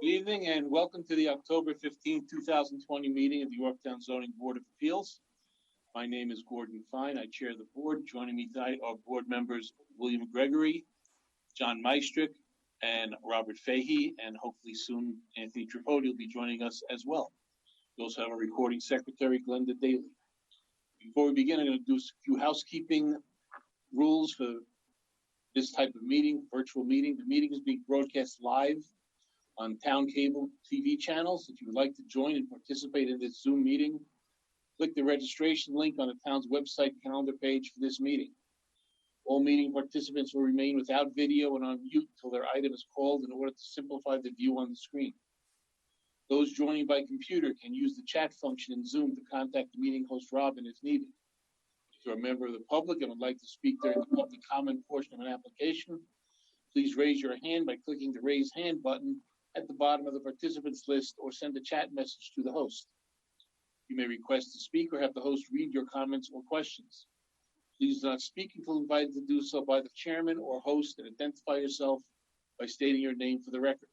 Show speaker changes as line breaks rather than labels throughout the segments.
Good evening and welcome to the October 15th, 2020 meeting of the Yorktown Zoning Board of Appeals. My name is Gordon Fine. I chair the board. Joining me tonight are board members William Gregory, John Meistrick, and Robert Fahey, and hopefully soon Anthony Tripodi will be joining us as well. We also have a recording secretary, Glenda Daly. Before we begin, I'm going to do a few housekeeping rules for this type of meeting, virtual meeting. The meeting is being broadcast live on town cable TV channels. If you would like to join and participate in this Zoom meeting, click the registration link on the town's website calendar page for this meeting. All meeting participants will remain without video and on mute until their item is called in order to simplify the view on the screen. Those joining by computer can use the chat function in Zoom to contact the meeting host Robin if needed. If you're a member of the public and would like to speak during the public comment portion of an application, please raise your hand by clicking the raise hand button at the bottom of the participants list or send a chat message to the host. You may request to speak or have the host read your comments or questions. Please do not speak until invited to do so by the chairman or host, and identify yourself by stating your name for the record.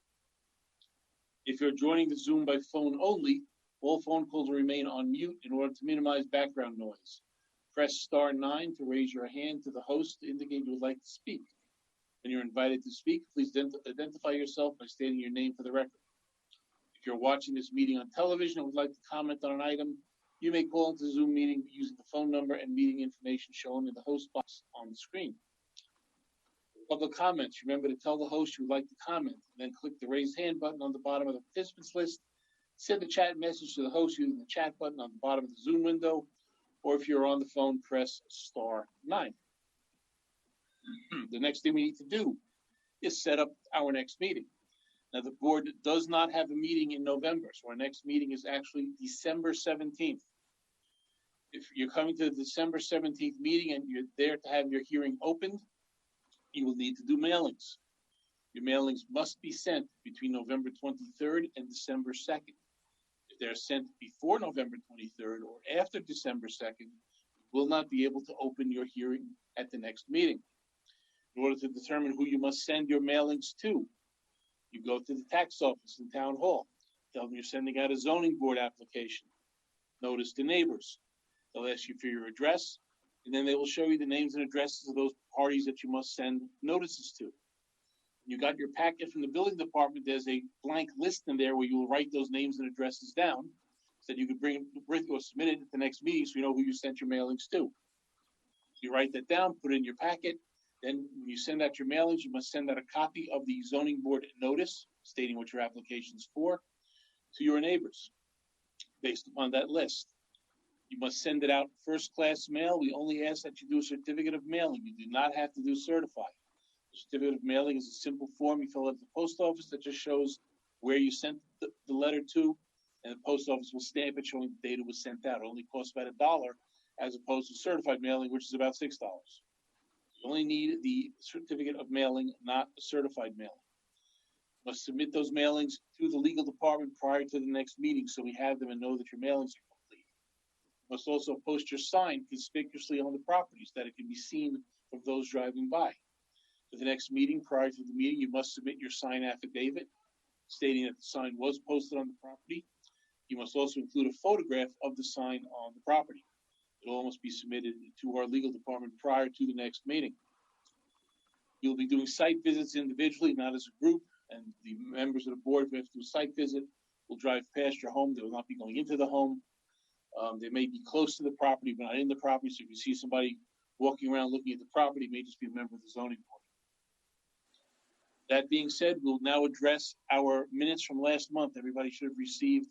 If you're joining the Zoom by phone only, all phone calls will remain on mute in order to minimize background noise. Press *9 to raise your hand to the host to indicate you would like to speak. When you're invited to speak, please identify yourself by stating your name for the record. If you're watching this meeting on television and would like to comment on an item, you may call into the Zoom meeting using the phone number and meeting information shown in the host box on the screen. Public comments, remember to tell the host you would like to comment, and then click the raise hand button on the bottom of the participants list. Send a chat message to the host using the chat button on the bottom of the Zoom window, or if you're on the phone, press *9. The next thing we need to do is set up our next meeting. Now, the board does not have a meeting in November, so our next meeting is actually December 17th. If you're coming to the December 17th meeting and you're there to have your hearing opened, you will need to do mailings. Your mailings must be sent between November 23rd and December 2nd. If they're sent before November 23rd or after December 2nd, you will not be able to open your hearing at the next meeting. In order to determine who you must send your mailings to, you go to the tax office in Town Hall. Tell them you're sending out a zoning board application. Notice to neighbors. They'll ask you for your address, and then they will show you the names and addresses of those parties that you must send notices to. You got your packet from the building department. There's a blank list in there where you will write those names and addresses down so that you can bring it with you or submit it at the next meeting so you know who you sent your mailings to. You write that down, put it in your packet. Then when you send out your mailings, you must send out a copy of the zoning board notice stating what your application is for to your neighbors based upon that list. You must send it out first class mail. We only ask that you do a certificate of mailing. You do not have to do certified. The certificate of mailing is a simple form you fill out at the post office that just shows where you sent the letter to, and the post office will stamp it showing the date it was sent out. It only costs about $1 as opposed to certified mailing, which is about $6. You only need the certificate of mailing, not a certified mailing. You must submit those mailings to the legal department prior to the next meeting so we have them and know that your mailings are complete. You must also post your sign conspicuously on the property so that it can be seen from those driving by. For the next meeting, prior to the meeting, you must submit your sign affidavit stating that the sign was posted on the property. You must also include a photograph of the sign on the property. It all must be submitted to our legal department prior to the next meeting. You'll be doing site visits individually, not as a group, and the members of the board, if we have to do a site visit, will drive past your home. They will not be going into the home. They may be close to the property, but not in the property, so if you see somebody walking around looking at the property, it may just be a member of the zoning board. That being said, we'll now address our minutes from last month. Everybody should have received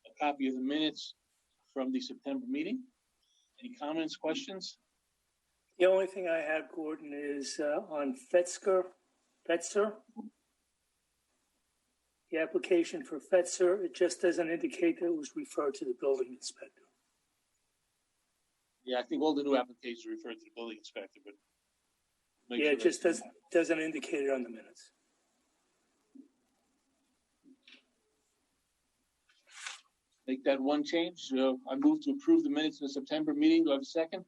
a copy of the minutes from the September meeting. Any comments, questions?
The only thing I have, Gordon, is on Fetzer. The application for Fetzer, it just doesn't indicate that it was referred to the building inspector.
Yeah, I think all the new applications refer to the building inspector, but
yeah, it just doesn't indicate it on the minutes.
Make that one change. I move to approve the minutes of the September meeting. Do I have a second?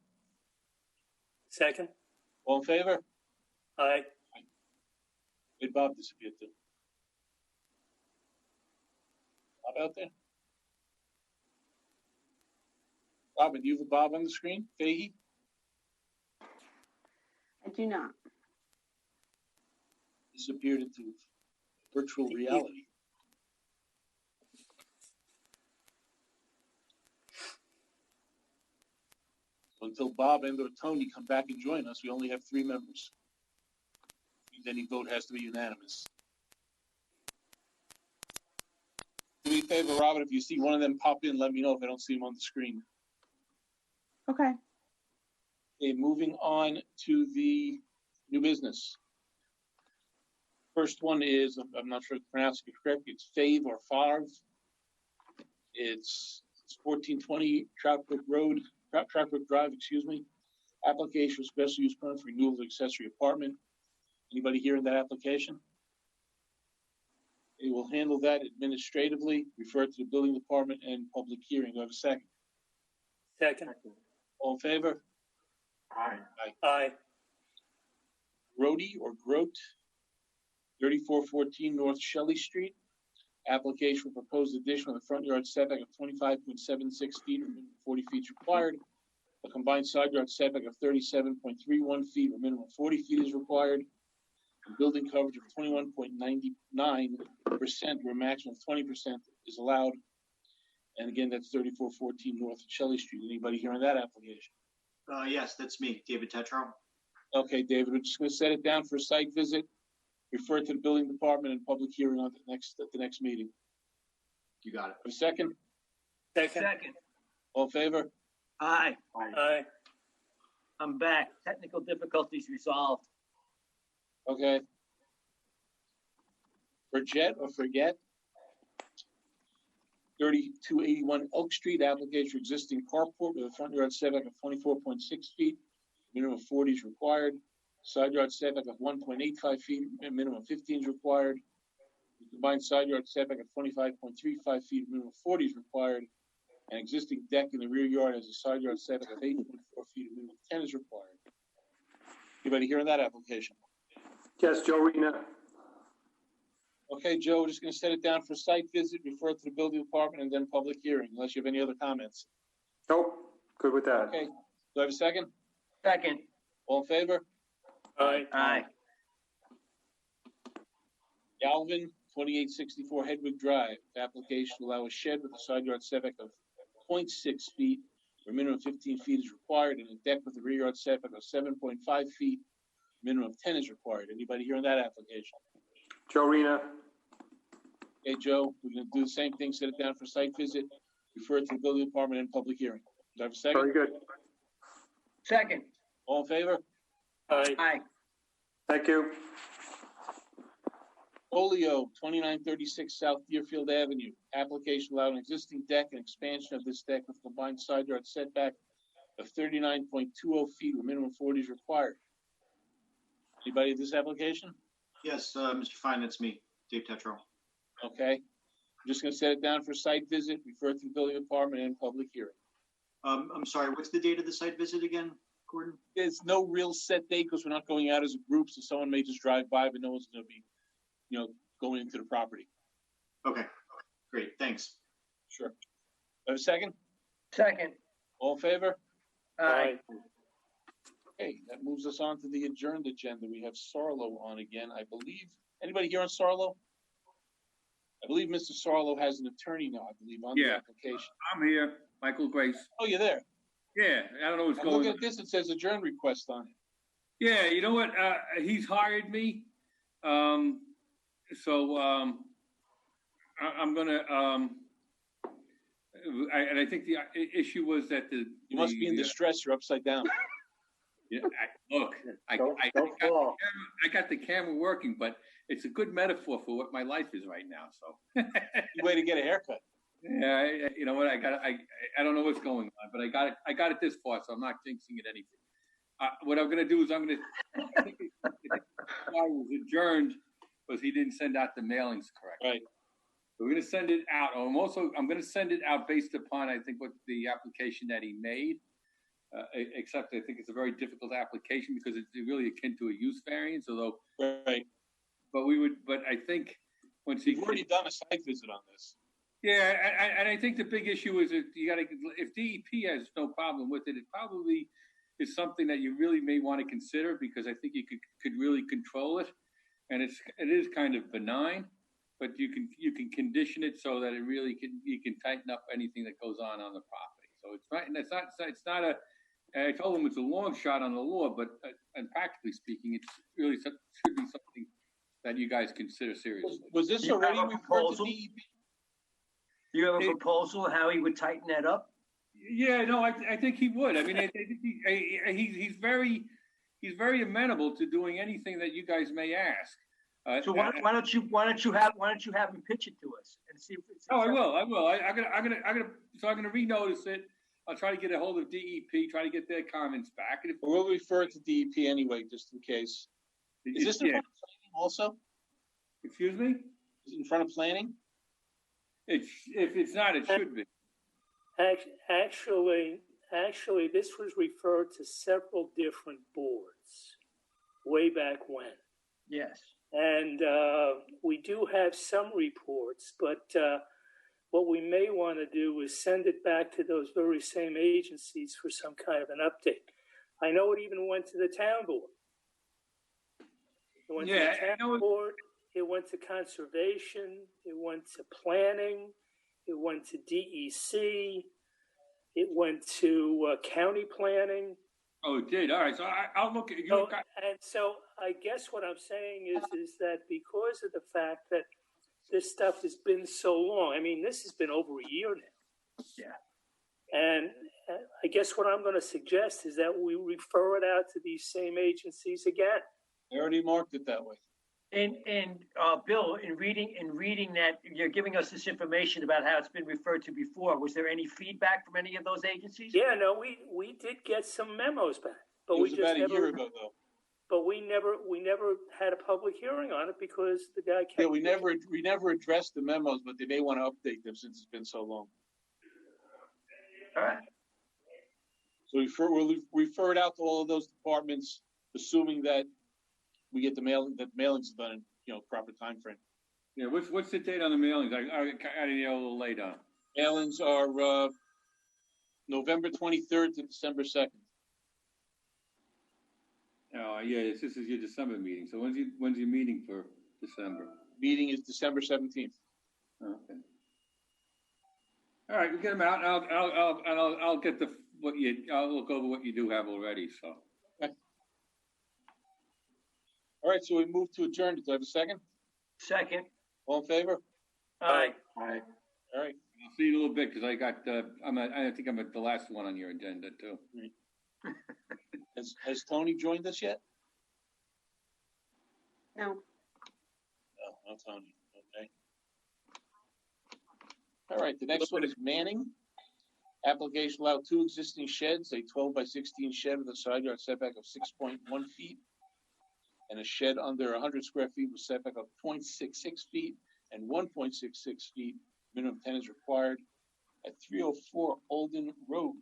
Second.
All in favor?
Aye.
Wait, Bob disappeared too. out there? Robin, do you have a Bob on the screen? Fahey?
I do not.
Disappeared into virtual reality. So until Bob and or Tony come back and join us, we only have 3 members. Any vote has to be unanimous. Do me a favor, Robin, if you see one of them pop in, let me know if I don't see them on the screen.
Okay.
Okay, moving on to the new business. First one is, I'm not sure if I'm pronouncing it correctly, it's Fave or Favre. It's 1420 Troutbrook Road, Troutbrook Drive, excuse me. Application for special use permit for renewal of accessory apartment. Anybody here in that application? They will handle that administratively, refer it to the building department and public hearing. Do I have a second?
Second.
All in favor?
Aye.
Aye.
Grody or Grote, 3414 North Shelley Street. Application for proposed addition of the front yard setback of 25.76 feet, or minimum 40 feet is required. A combined side yard setback of 37.31 feet, or minimum 40 feet is required. A building coverage of 21.99%, where a maximum of 20% is allowed. And again, that's 3414 North Shelley Street. Anybody here on that application?
Yes, that's me, David Tetro.
Okay, David, we're just going to set it down for a site visit. Refer to the building department and public hearing on at the next meeting.
You got it.
A second?
Second.
All in favor?
Aye,
Aye.
I'm back. Technical difficulties resolved.
Okay. Forget or forget? 3281 Elk Street, application for existing carport with a front yard setback of 24.6 feet, minimum 40 is required. Side yard setback of 1.85 feet, minimum 15 is required. The combined side yard setback of 25.35 feet, minimum 40 is required. An existing deck in the rear yard has a side yard setback of 8.4 feet, minimum 10 is required. Anybody here on that application?
Yes, Joe Rena.
Okay, Joe, we're just going to set it down for site visit, refer it to the building department, and then public hearing, unless you have any other comments.
Nope, good with that.
Okay, do I have a second?
Second.
All in favor?
Aye.
Aye.
Galvin, 2864 Hedwig Drive, application to allow a shed with a side yard setback of 0.6 feet, where minimum 15 feet is required, and a deck with a rear yard setback of 7.5 feet, minimum 10 is required. Anybody here on that application?
Joe Rena.
Okay, Joe, we're going to do the same thing, set it down for site visit, refer it to the building department and public hearing. Do I have a second?
Very good.
Second.
All in favor?
Aye.
Aye.
Thank you.
Olio, 2936 South Deerfield Avenue. Application allowed an existing deck and expansion of this deck with combined side yard setback of 39.20 feet, where minimum 40 is required. Anybody at this application?
Yes, Mr. Fine, that's me, Dave Tetro.
Okay. I'm just going to set it down for site visit, refer to the building department and public hearing.
I'm sorry, what's the date of the site visit again, Gordon?
There's no real set date because we're not going out as a group, so someone may just drive by, but no one's going to be, going into the property.
Okay, great, thanks.
Sure. Have a second?
Second.
All in favor?
Aye.
Okay, that moves us on to the adjourned agenda. We have Sarlo on again, I believe. Anybody here on Sarlo? I believe Mr. Sarlo has an attorney now, I believe, on the application.
I'm here, Michael Grace.
Oh, you're there.
Yeah, I don't know what's
I'm
going
looking
on.
at this, it says adjourn request on it.
Yeah, you know what? He's hired me. So I'm gonna. And I think the issue was that
You must be in distress. You're upside down.
Yeah, look, I got the camera working, but it's a good metaphor for what my life is right now. So,
Good way to get a haircut.
yeah, you know what? I don't know what's going on, but I got it this far, so I'm not jinxing it anything. What I'm going to do is I think the guy was adjourned because he didn't send out the mailings correctly.
Right.
So we're going to send it out. I'm going to send it out based upon, I think, what the application that he made. Except I think it's a very difficult application because it's really akin to a use variance. Although,
Right.
but I think once
We've already done a site visit on this.
Yeah, and I think the big issue is that you gotta, if DEP has no problem with it, it probably is something that you really may want to consider, because I think you could really control it. And it is kind of benign, but you can condition it so that you can tighten up anything that goes on the property. So it's not a, I told him it's a long shot on the law, but and practically speaking, it's really should be something that you guys consider seriously.
Was this
You have
already
a
referred to
proposal?
DEP?
Do you have a proposal how he would tighten that up?
Yeah, no, I think he would. I mean, I think he's very amenable to doing anything that you guys may ask.
So why don't you have him pitch it to us and see if it's.
Oh, I will. I'm gonna renotice it. I'll try to get a hold of DEP, try to get their comments back. And if,
We'll refer it to DEP anyway, just in case. Is this in
yeah,
front of planning also?
excuse me?
Is it in front of planning?
If it's not, it should be.
Actually, this was referred to several different boards way back when.
Yes.
And we do have some reports, but what we may want to do is send it back to those very same agencies for some kind of an update. I know it even went to the town board. It went to the town board, it went to conservation, it went to planning, it went to DEC, it went to county planning.
Oh, it did. All right. So I'll look at you.
So I guess what I'm saying is that because of the fact that this stuff has been so long, I mean, this has been over a year now.
Yeah.
And I guess what I'm going to suggest is that we refer it out to these same agencies again.
I already marked it that way.
And Bill, in reading that, you're giving us this information about how it's been referred to before. Was there any feedback from any of those agencies?
Yeah, no, we did get some memos back, but
It
we
was
just
about a
never.
year ago, though.
But we never had a public hearing on it because the guy kept.
Yeah, we never addressed the memos, but they may want to update them since it's been so long.
All right.
So we'll refer it out to all of those departments, assuming that we get the mailings done in proper time frame.
Yeah. What's the date on the mailings? I didn't know, a little late on.
Mailings are November 23rd to December 2nd.
Oh, yeah. This is your December meeting. So when's your meeting for December?
Meeting is December 17th.
Okay. All right, we get them out, and I'll get I'll look over what you do have already. So.
Okay. All right, so we move to adjourn. Do I have a second?
Second.
All in favor?
Aye.
Aye.
All right.
I'll see you in a little bit because I think I'm at the last one on your agenda too.
Has Tony joined us yet?
No.
No, not Tony. Okay. All right, the next one is Manning. Application allowed 2 existing sheds, a 12 by 16 shed with a side yard setback of 6.1 feet, and a shed under 100 square feet with setback of 0.66 feet and 1.66 feet. Minimum 10 is required at 304 Olden Road.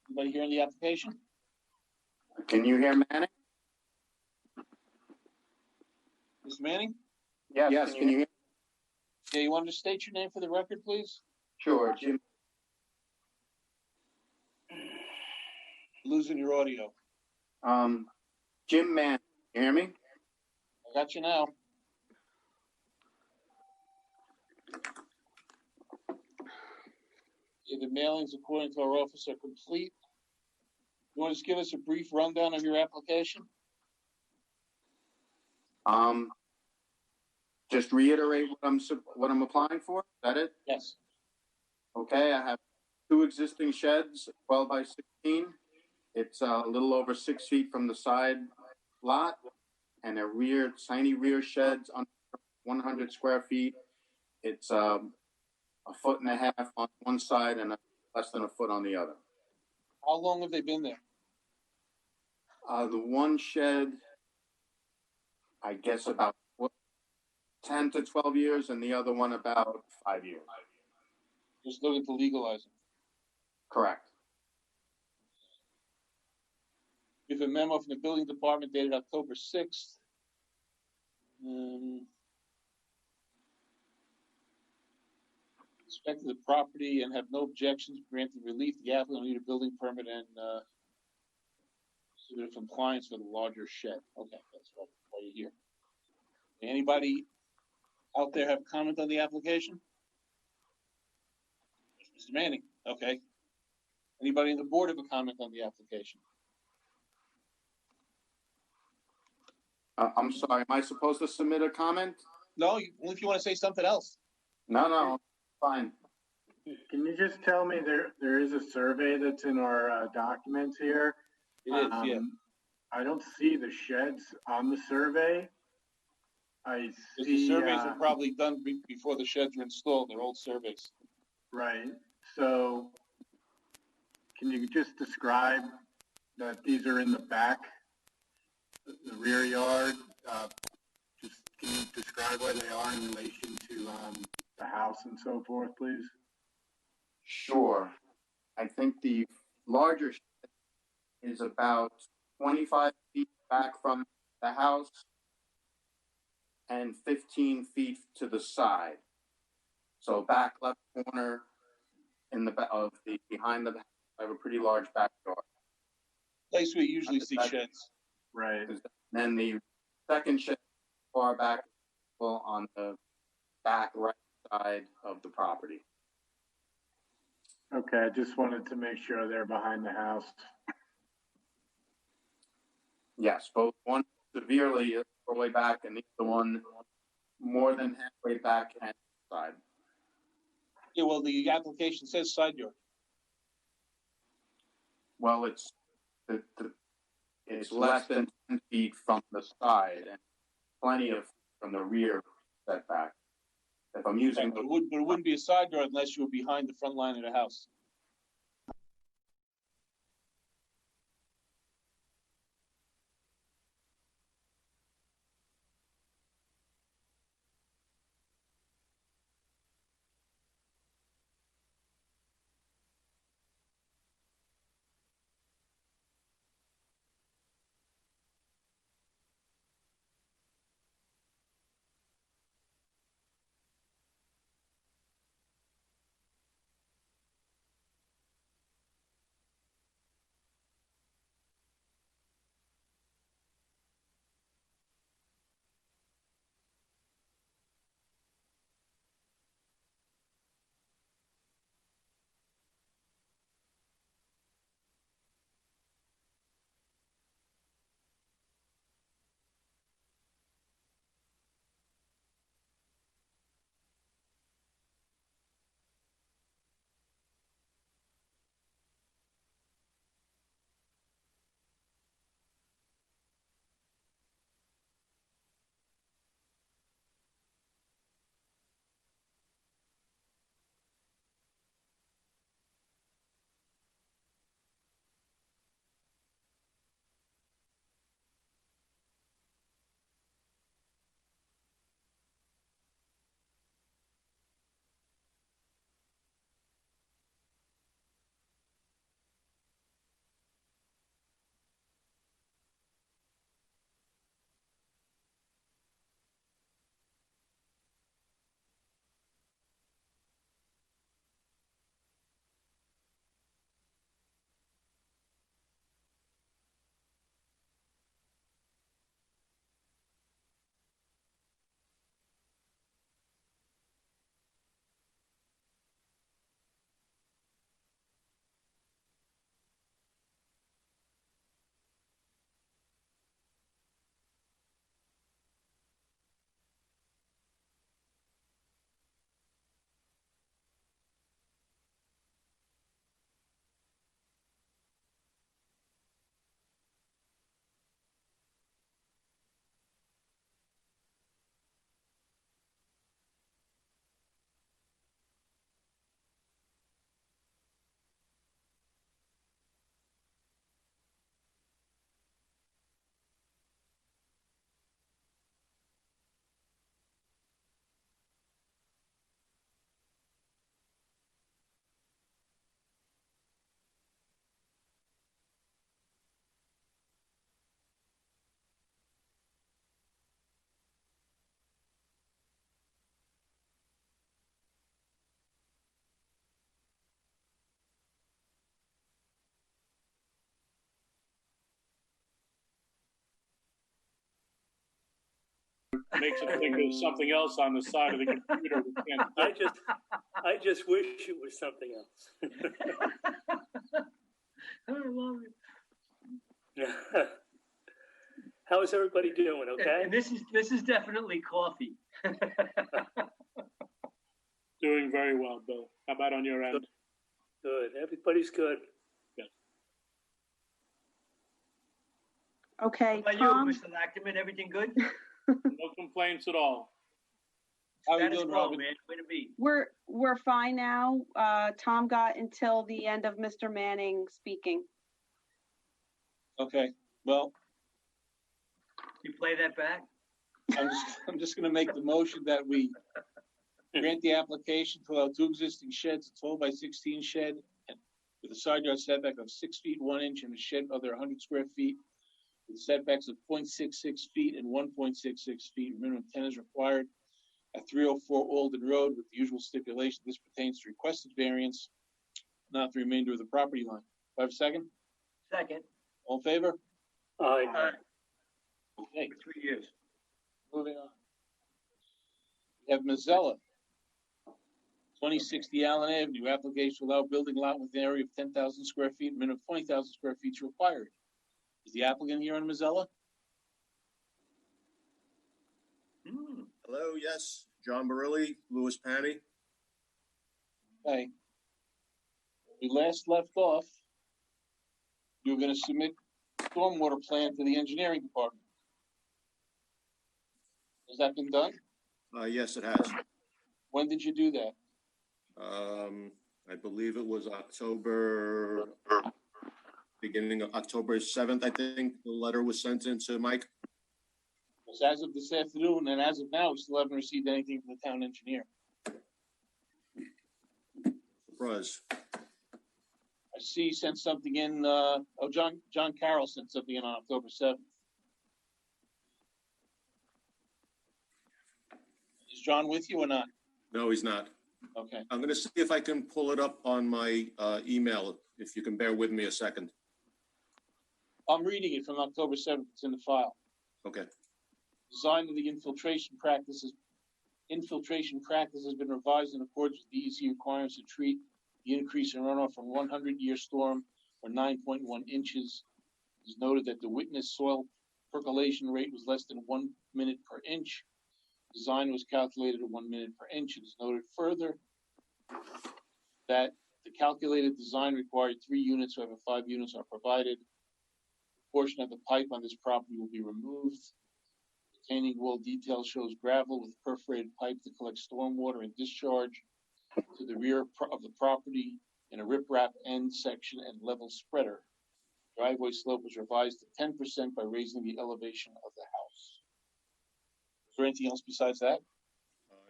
Anybody here in the application?
Can you hear Manning?
Mr. Manning?
Yes, can you hear?
Yeah, you want to state your name for the record, please?
Sure, Jim.
Losing your audio.
Jim Manning, you hear me?
I got you now. The mailings, according to our office, are complete. You want to just give us a brief rundown of your application?
Just reiterate what I'm applying for. Is that it?
Yes.
Okay, I have 2 existing sheds, 12 by 16. It's a little over 6 feet from the side lot, and tiny rear sheds under 100 square feet. It's a 1.5 feet on one side and less than a foot on the other.
How long have they been there?
The one shed, I guess about 10 to 12 years, and the other one about 5 years.
Just looking to legalize them.
Correct.
We have a memo from the building department dated October 6th. respect to the property and have no objections, granted relief, the applicant will need a building permit and, submit compliance with a larger shed. Okay, that's why you're here. Anybody out there have comment on the application? Mr. Manning, okay. Anybody on the board have a comment on the application?
I'm sorry, am I supposed to submit a comment?
No, only if you want to say something else.
No, fine.
Can you just tell me there is a survey that's in our documents here?
It is, yeah.
I don't see the sheds on the survey. I
'Cause
see.
the surveys are probably done before the sheds are installed. They're old surveys.
Right. So can you just describe that these are in the back, the rear yard? Just can you describe where they are in relation to the house and so forth, please?
Sure. I think the larger shed is about 25 feet back from the house and 15 feet to the side. So back left corner in the behind the house, I have a pretty large backyard.
Place we usually see sheds.
Right.
And then the second shed far back on the back right side of the property.
Okay, I just wanted to make sure they're behind the house.
Yes, both one severely all the way back and the other one more than halfway back and side.
Yeah, well, the application says side yard.
Well, it's it's less than 10 feet from the side and plenty of from the rear setback. If I'm using
But it wouldn't be a side yard unless you were behind the front line of the house.
makes it think there's something else on the side of the computer. We can't
I just wish it was something else.
I love it.
How is everybody doing? Okay.
And this is definitely coffee.
Doing very well, Bill. How about on your end?
Good. Everybody's good.
Okay,
How about
Tom,
you, Mr. Lachman? Everything good?
No complaints at all.
How are you
Status
doing,
quo,
Robin?
man. Way to be.
we're fine now. Tom got until the end of Mr. Manning speaking.
Okay, well,
You play that back?
I'm just gonna make the motion that we grant the application to allow two existing sheds, a 12 by 16 shed and with a side yard setback of 6 feet 1 inch and a shed other 100 square feet with setbacks of 0.66 feet and 1.66 feet. Minimum 10 is required at 304 Alden Road with the usual stipulation. This pertains to requested variance, not the remainder of the property line. Do I have a second?
Second.
All in favor?
Aye.
Okay,
For 3 years.
moving on. We have Mazzella, 2060 Allen Avenue, application to allow building lot with an area of 10,000 square feet, minimum of 20,000 square feet is required. Is the applicant here on Mazzella?
Hello, yes, John Barilli, Louis Panny.
Okay. We last left off, you were gonna submit stormwater plan to the engineering department. Has that been done?
Yes, it has.
When did you do that?
I believe it was beginning of October 7th, I think the letter was sent in to Mike.
Because as of this afternoon and as of now, we still haven't received anything from the town engineer.
Surprise.
I see you sent something in, John Carroll sent something in on October 7th. Is John with you or not?
No, he's not.
Okay.
I'm gonna see if I can pull it up on my email, if you can bear with me a second.
I'm reading it from October 7th. It's in the file.
Okay.
Design of the infiltration practices has been revised in accordance with DEC requirements to treat the increase in runoff from 100-year storm or 9.1 inches. It is noted that the witnessed soil percolation rate was less than 1 minute per inch. Design was calculated at 1 minute per inch. It is noted further that the calculated design required 3 units, however 5 units are provided. A portion of the pipe on this property will be removed. Retaining wall detail shows gravel with perforated pipe to collect stormwater and discharge to the rear of the property in a riprap end section and level spreader. Driveway slope was revised to 10% by raising the elevation of the house. Is there anything else besides that?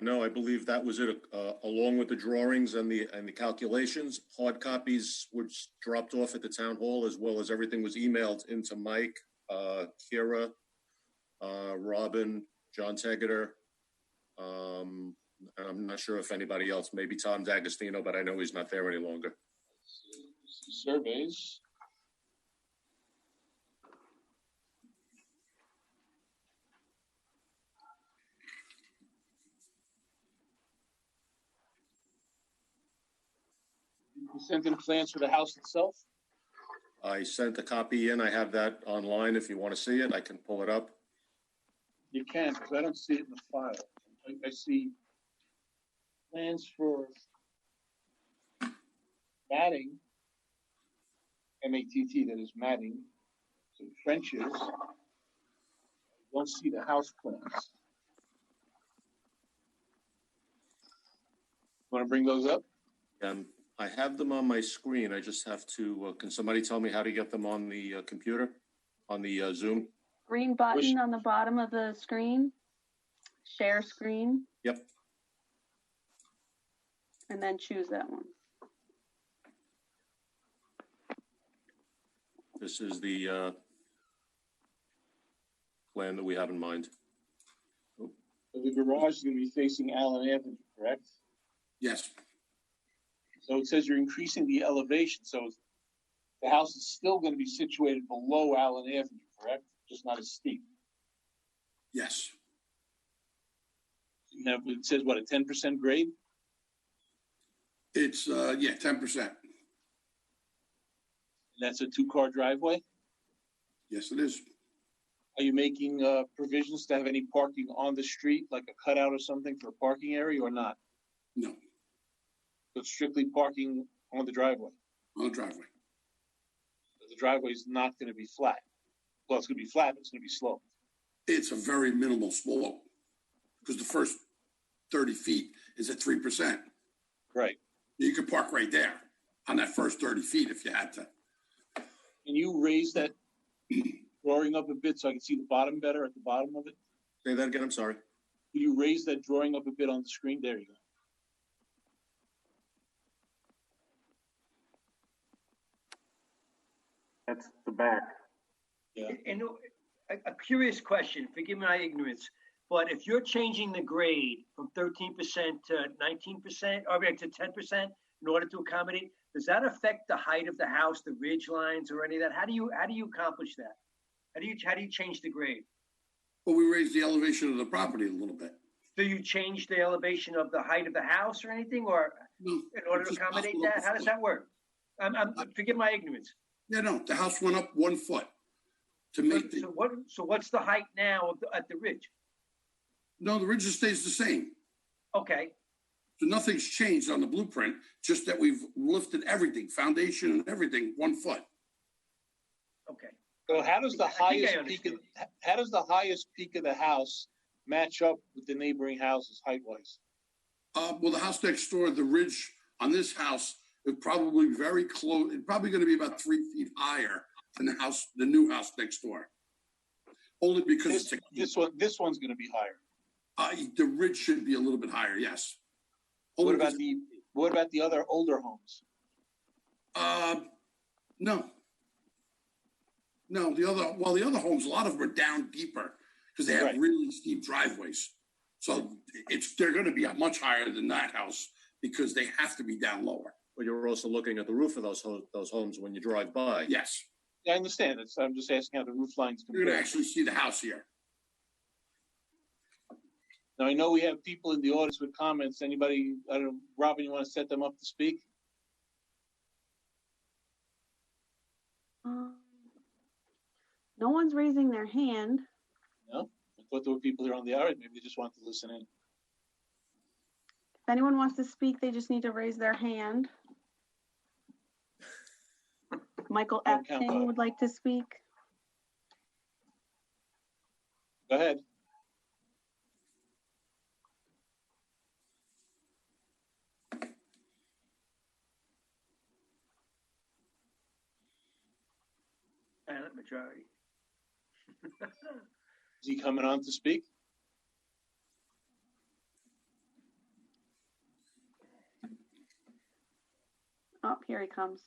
No, I believe that was it, along with the drawings and the calculations. Hard copies were dropped off at the town hall, as well as everything was emailed into Mike, Kira, Robin, John Tegeter, and I'm not sure if anybody else, maybe Tom D'Agostino, but I know he's not there any longer.
Surveys. You sent in plans for the house itself?
I sent a copy in. I have that online. If you want to see it, I can pull it up.
You can, because I don't see it in the file. I see plans for matting, M-A-T-T, that is matting, some trenches. I don't see the house plans. Want to bring those up?
I have them on my screen. I just have to, can somebody tell me how to get them on the computer, on the Zoom?
Green button on the bottom of the screen, share screen.
Yep.
And then choose that one.
This is the plan that we have in mind.
So the garage is going to be facing Allen Avenue, correct?
Yes.
So it says you're increasing the elevation, so the house is still going to be situated below Allen Avenue, correct? Just not as steep.
Yes.
You have, it says what, a 10% grade?
It's, 10%.
That's a 2-car driveway?
Yes, it is.
Are you making provisions to have any parking on the street, like a cutout or something for a parking area, or not?
No,
So it's strictly parking on the driveway.
on the driveway.
The driveway is not going to be flat. Well, it's going to be flat, but it's going to be sloped.
It's a very minimal slope because the first 30 feet is at 3%.
Right.
You could park right there on that first 30 feet if you had to.
Can you raise that drawing up a bit so I can see the bottom better at the bottom of it?
Say that again, I'm sorry.
Can you raise that drawing up a bit on the screen? There you go.
That's the back.
Yeah.
And a curious question, forgive my ignorance, but if you're changing the grade from 13% to 19%, or to 10% in order to accommodate, does that affect the height of the house, the ridge lines or any of that? How do you accomplish that? How do you change the grade?
Well, we raised the elevation of the property a little bit.
Do you change the elevation of the height of the house or anything, or
No,
in order to
just
accommodate
house went up
that? How does that work? Forgive my ignorance.
Yeah, no, the house went up 1 foot to make the,
So what's the height now at the ridge?
no, the ridge stays the same.
Okay,
So nothing's changed on the blueprint, just that we've lifted everything, foundation and everything, 1 foot.
okay.
So how does the
I think I
highest peak
understand.
how does the highest peak of the house match up with the neighboring houses height wise?
Well, the house next door, the ridge on this house is probably very close. It's probably going to be about 3 feet higher than the new house next door. Only because
This one's going to be higher.
the ridge should be a little bit higher. Yes.
What
Only
about the other older homes?
No. No, the other homes, a lot of them are down deeper because they have
Right.
really steep driveways. So they're going to be much higher than that house because they have to be down lower.
But you're also looking at the roof of those homes when you drive by.
Yes.
I understand. I'm just asking how the roof lines
You're going
compare.
to actually see the house here.
Now, I know we have people in the audience with comments. Anybody, I don't know, Robin, you want to set them up to speak?
No one's raising their hand.
No? I thought there were people here on the hour. Maybe they just wanted to listen in.
If anyone wants to speak, they just need to raise their hand. Michael
Don't count
Epting
that.
would like to speak.
Go ahead.
Silent majority.
Is he coming on to speak?
Oh, here he comes.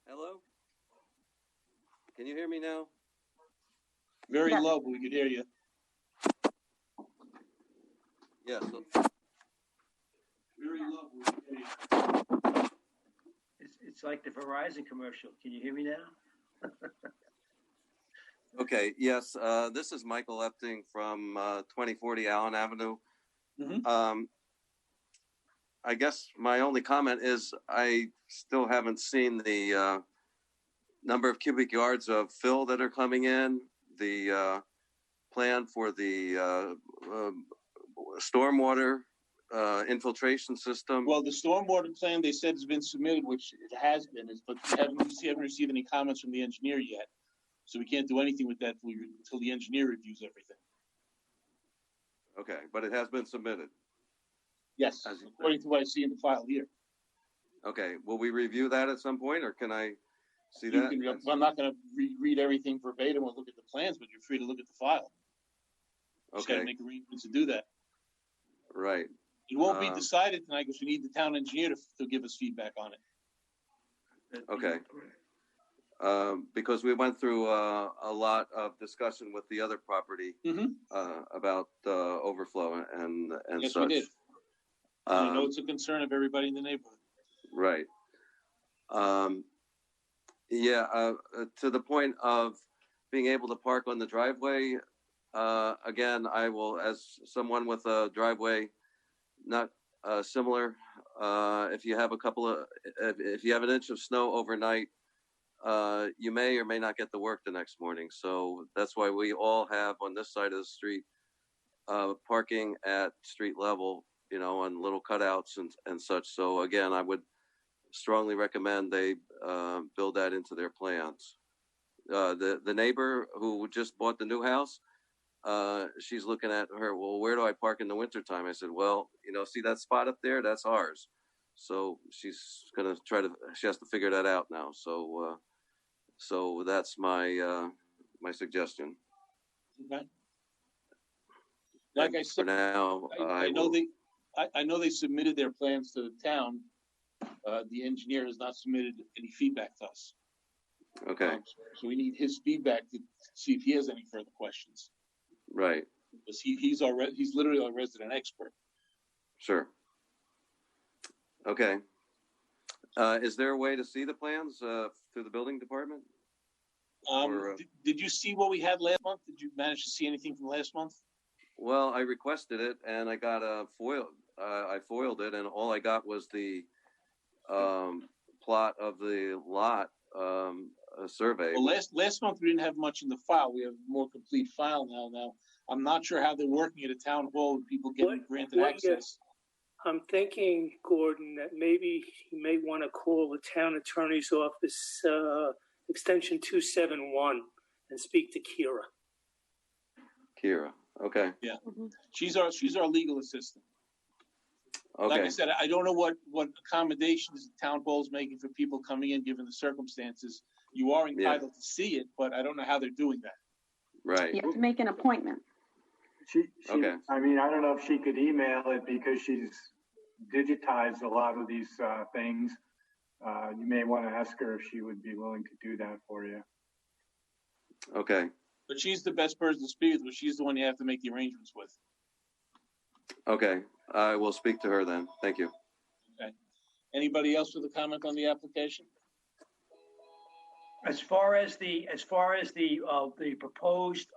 Hello? Can you hear me now?
Very
Yes.
low, but we could hear you.
Yes.
Very low, but we could hear you.
It's like the Verizon commercial. Can you hear me now?
Okay, yes, this is Michael Epting from 2040 Allen Avenue.
Mhm.
I guess my only comment is I still haven't seen the number of cubic yards of fill that are coming in, the plan for the stormwater infiltration system.
Well, the stormwater plan, they said has been submitted, which it has been, but we haven't received any comments from the engineer yet. So we can't do anything with that until the engineer reviews everything.
Okay, but it has been submitted.
Yes,
As you
according to what I see in the file here.
Okay, will we review that at some point, or can I see
You
that?
can, I'm not going to read everything verbatim or look at the plans, but you're free to look at the file. Just got to
Okay,
make arrangements to do that.
right.
It won't be decided tonight because we need the town engineer to give us feedback on it.
Okay. because we went through a lot of discussion with the other property about overflow and
Yes,
such.
we did. I know it's a concern of everybody in the neighborhood.
Right. To the point of being able to park on the driveway, again, I will, as someone with a driveway not similar, if you have if you have an inch of snow overnight, you may or may not get to work the next morning. So that's why we all have on this side of the street parking at street level, on little cutouts and such. So again, I would strongly recommend they build that into their plans. The neighbor who just bought the new house, she's looking at her, well, where do I park in the wintertime? I said, well, see that spot up there? That's ours. So she's going to she has to figure that out now. So that's my suggestion.
Okay. Like I said,
for now,
I know they submitted their plans to the town. The engineer has not submitted any feedback to us.
Okay.
So we need his feedback to see if he has any further questions.
Right.
Because he's literally our resident expert.
Sure. Okay. Is there a way to see the plans through the building department?
Did you see what we had last month? Did you manage to see anything from last month?
Well, I requested it and I got a foil. I foiled it, and all I got was the plot of the lot survey.
Well, last month we didn't have much in the file. We have a more complete file now. Now, I'm not sure how they're working at a town hall with people getting granted access.
I'm thinking, Gordon, that maybe you may want to call the town attorney's office, extension 271, and speak to Kira.
Kira, okay.
Yeah, she's our legal assistant.
Okay.
Like I said, I don't know what accommodations the town hall is making for people coming in, given the circumstances. You are entitled to see it, but I don't know how they're doing that.
Right.
You have to make an appointment.
Okay.
I mean, I don't know if she could email it because she's digitized a lot of these things. You may want to ask her if she would be willing to do that for you.
Okay.
But she's the best person to speak with. She's the one you have to make the arrangements with.
Okay. I will speak to her then. Thank you.
Okay. Anybody else with a comment on the application?
As far as the proposed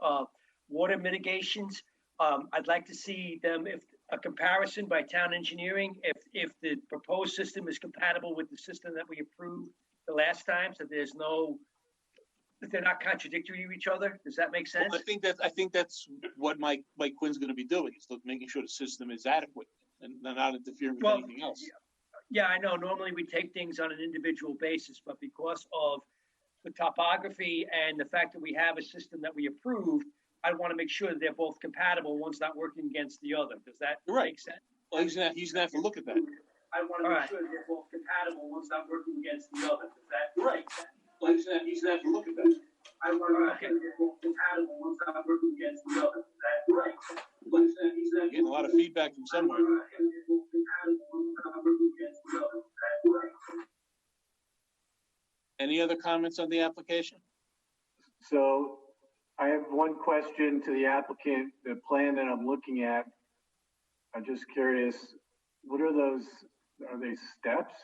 water mitigations, I'd like to see them, if a comparison by town engineering, if the proposed system is compatible with the system that we approved the last time, so they're not contradictory to each other. Does that make sense?
Well, I think that's what Mike Quinn's going to be doing, is making sure the system is adequate and not interfering with anything else.
Yeah, I know. Normally we take things on an individual basis, but because of the topography and the fact that we have a system that we approved, I want to make sure that they're both compatible. One's not working against the other. Does that make sense?
Well, he's gonna have to look at that.
I want to make sure that they're both compatible. One's not working against the other. Does that
Well, he's gonna have to look at that.
I want to make sure that they're both compatible. One's not working against the other. Is that
Well, he's getting a lot of feedback from somewhere. Any other comments on the application?
So I have one question to the applicant. The plan that I'm looking at, I'm just curious, what are those? Are they steps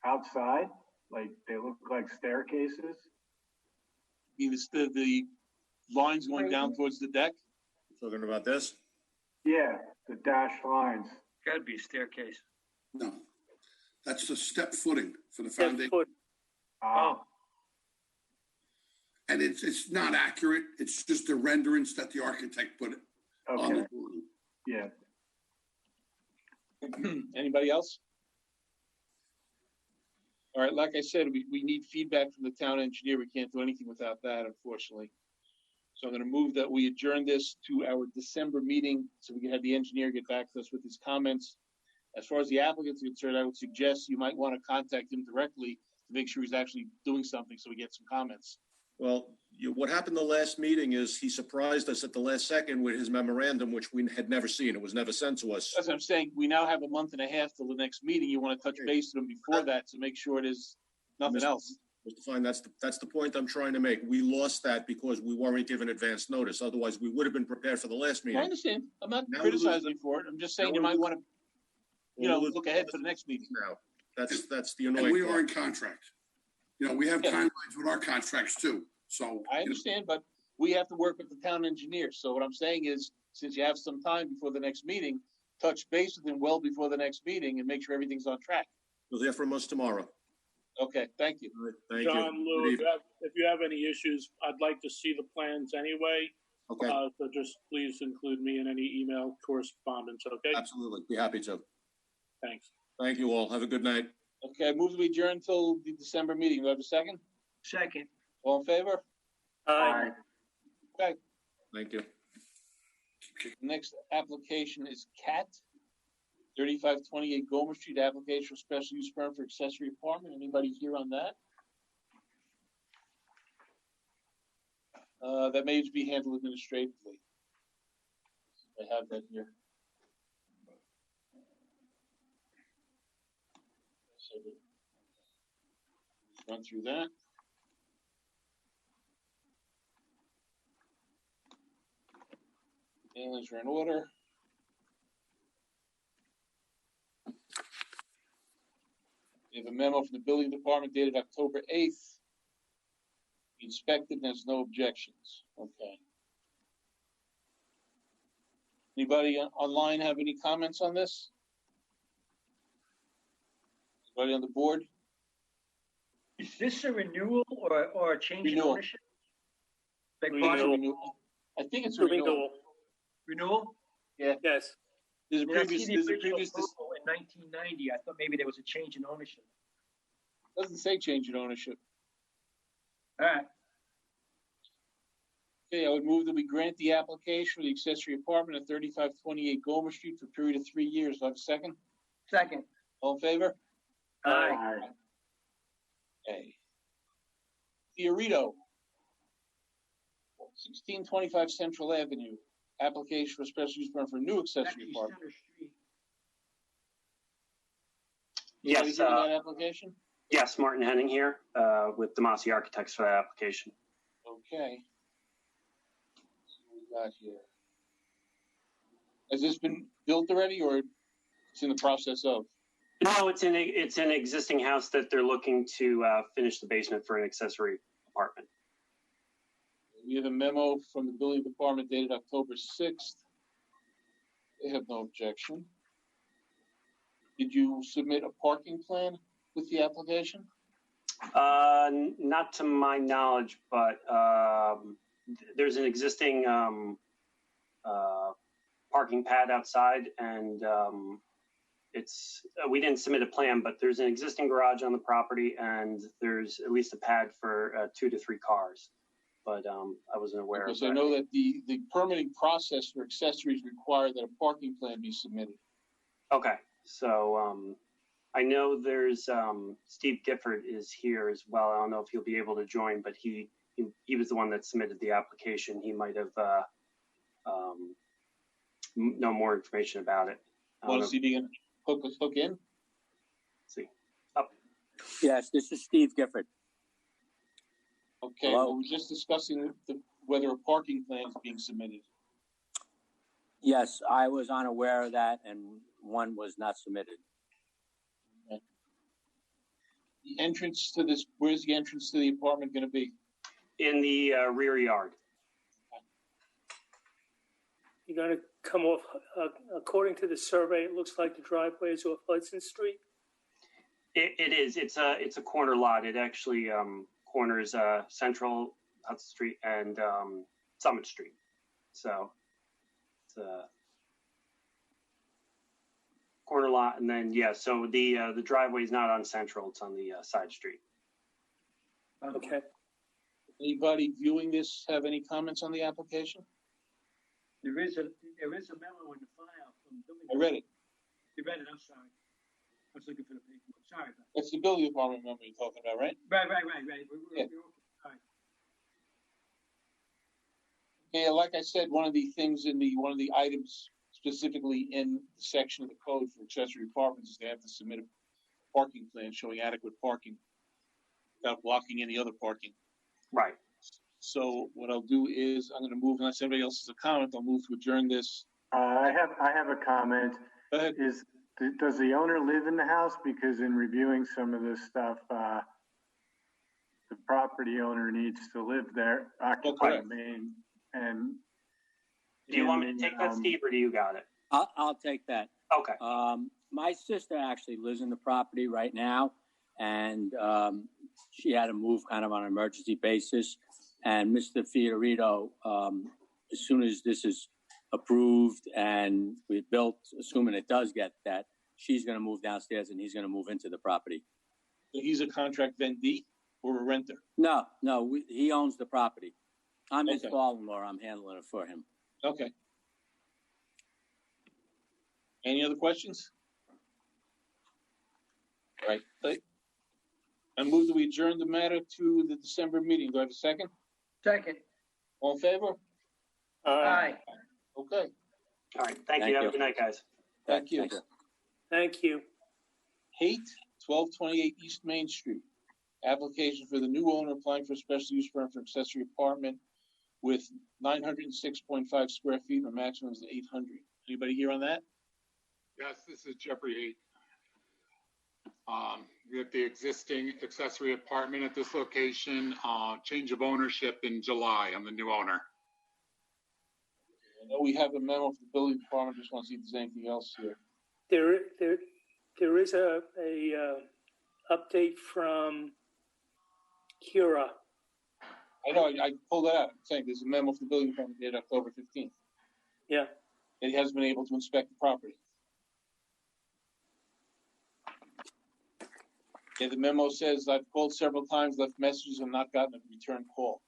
outside? Like they look like staircases?
You mean the lines going down towards the deck?
Talking about this?
Yeah, the dashed lines.
Got to be a staircase.
No, that's the step footing for the foundation.
Oh.
And it's not accurate. It's just a renderance that the architect put on the
Okay.
drawing.
Yeah.
Anybody else? All right, like I said, we need feedback from the town engineer. We can't do anything without that, unfortunately. So I'm going to move that we adjourn this to our December meeting so we can have the engineer get back to us with his comments. As far as the applicant's concerned, I would suggest you might want to contact him directly to make sure he's actually doing something so we get some comments.
Well, what happened the last meeting is he surprised us at the last second with his memorandum, which we had never seen. It was never sent to us.
That's what I'm saying. We now have a month and a half till the next meeting. You want to touch base with him before that to make sure it is nothing else.
Mr. Fine, that's the point I'm trying to make. We lost that because we weren't given advance notice. Otherwise, we would have been prepared for the last
I
meeting.
understand. I'm not
Now
criticizing you for it. I'm just saying
now
you
we're
might want to,
Well, we're
look ahead for the next meeting.
Now, that's the
And
annoying
we are in
part.
contract. You know, we have
Yeah.
timelines with our contracts too, so.
I understand, but we have to work with the town engineer. So what I'm saying is, since you have some time before the next meeting, touch base with him well before the next meeting and make sure everything's on track.
You'll hear from us tomorrow.
Okay, thank you.
All right, thank you.
John, Lou,
Good
if you have any issues, I'd like to see the plans anyway.
Okay,
So just please include me in any email correspondence, okay?
absolutely. Be happy to.
Thanks.
Thank you all. Have a good night.
Okay, move to adjourn until the December meeting. Do I have a second?
Second.
All in favor?
Aye.
Okay,
Thank you.
next application is CAT, 3528 Gomer Street, application for special use permit for accessory apartment. Anybody here on that? That may be handled administratively. I have that here. So run through that. Mailings are in order. We have a memo from the building department dated October 8th. Inspected and has no objections. Okay. Anybody online have any comments on this? Anybody on the board?
Is this a renewal or a change in
Renewal.
ownership? Beg
Renewal.
pardon?
I think it's a renewal.
Renewal?
Yeah.
Yes.
There's a
I mean, I
previous,
see
there's
the
a
original
previous,
approval in 1990. I thought maybe there was a change in ownership.
doesn't say change in ownership.
All right.
Okay, I would move that we grant the application for the accessory apartment at 3528 Gomer Street for a period of 3 years. Do I have a second?
Second.
All in favor?
Aye.
Okay. Fiorito, 1625 Central Avenue, application for special use permit for a new accessory
Actually,
apartment.
Center Street.
Anybody
Yes,
here on that application?
yes, Martin Henning here, with Demasi Architects for that application.
Okay. Let's see what we got here. Has this been built already or it's in the process of?
No, it's an existing house that they're looking to finish the basement for an accessory apartment.
We have a memo from the building department dated October 6th. They have no objection. Did you submit a parking plan with the application?
Not to my knowledge, but there's an existing parking pad outside, and we didn't submit a plan, but there's an existing garage on the property, and there's at least a pad for 2 to 3 cars. But I wasn't aware of
Because
that.
I know that the permitting process for accessories require that a parking plan be submitted.
Okay, so I know there's Steve Gifford is here as well. I don't know if he'll be able to join, but he was the one that submitted the application. He might have know more information about it.
Want to see if you can hook in?
See.
Yes, this is Steve Gifford.
Okay,
Hello?
well, we're just discussing whether a parking plan is being submitted.
Yes, I was unaware of that, and one was not submitted.
The entrance to this, where's the entrance to the apartment going to be?
In the rear yard.
You're going to come off, according to the survey, it looks like the driveway is off Hudson Street.
It is. It's a corner lot. It actually corners Central Hudson Street and Summit Street. So it's a corner lot, and then so the driveway is not on Central. It's on the side street.
Okay.
Anybody viewing this have any comments on the application?
There is a memo in the file from building.
I read it.
You read it, I'm sorry. I was looking for the paperwork. Sorry about that.
That's the building department member you're talking about, right?
Right.
Yeah.
All right.
Yeah, like I said, one of the things one of the items specifically in the section of the code for accessory apartments is they have to submit a parking plan showing adequate parking. without blocking any other parking.
Right.
So what I'll do is I'm going to move, unless anybody else has a comment, I'll move to adjourn this.
I have a comment.
Go ahead.
Does the owner live in the house? Because in reviewing some of this stuff, the property owner needs to live there, occupy the main, and.
Do you want me to take that, Steve, or do you got it?
I'll take that.
Okay.
My sister actually lives in the property right now, and she had to move kind of on an emergency basis. And Mr. Fiorito, as soon as this is approved and we built, assuming it does get that, she's going to move downstairs and he's going to move into the property.
So he's a contract vendee or a renter?
No, he owns the property. I'm his father-in-law. I'm handling it for him.
Okay. Any other questions? All right. I move that we adjourn the matter to the December meeting. Do I have a second?
Second.
All in favor?
Aye.
Okay.
All right. Thank you. Have a good night, guys.
Thank you.
Thank you.
Haight, 1228 East Main Street. Application for the new owner applying for a special use permit for accessory apartment with 906.5 square feet, or maximum is 800. Anybody here on that?
Yes, this is Jeffrey Haight. We have the existing accessory apartment at this location, change of ownership in July. I'm the new owner.
I know we have a memo from the building department. Just want to see if there's anything else here.
There is a update from Cura.
I know, I pulled that out. I'm saying there's a memo from the building department dated October 15th.
Yeah.
And he hasn't been able to inspect the property. Yeah, the memo says, I've called several times, left messages, and not gotten a return call.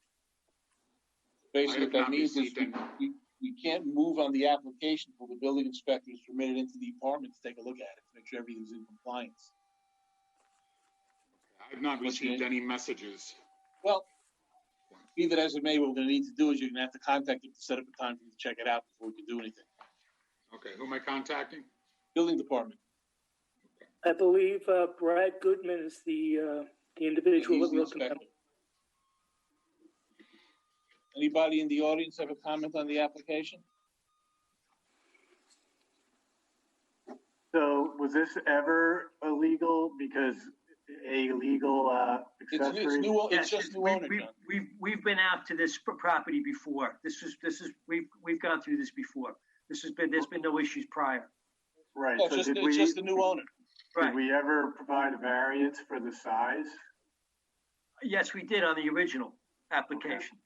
Basically, what that means is we can't move on the application until the building inspector is permitted into the apartment to take a look at it, to make sure everything's in compliance.
I've not received any messages.
Well, be that as it may, what we're going to need to do is you're going to have to contact him to set up a time for you to check it out before we can do anything.
Okay, who am I contacting?
Building department.
I believe Brad Goodman is the individual that will come.
Anybody in the audience have a comment on the application?
So was this ever illegal? Because a legal accessory?
It's just new owner.
We've been out to this property before. We've gone through this before. There's been no issues prior.
Right.
Yeah,
So
it's just the new owner.
Right.
Did we ever provide a variance for the size?
Yes, we did on the original application.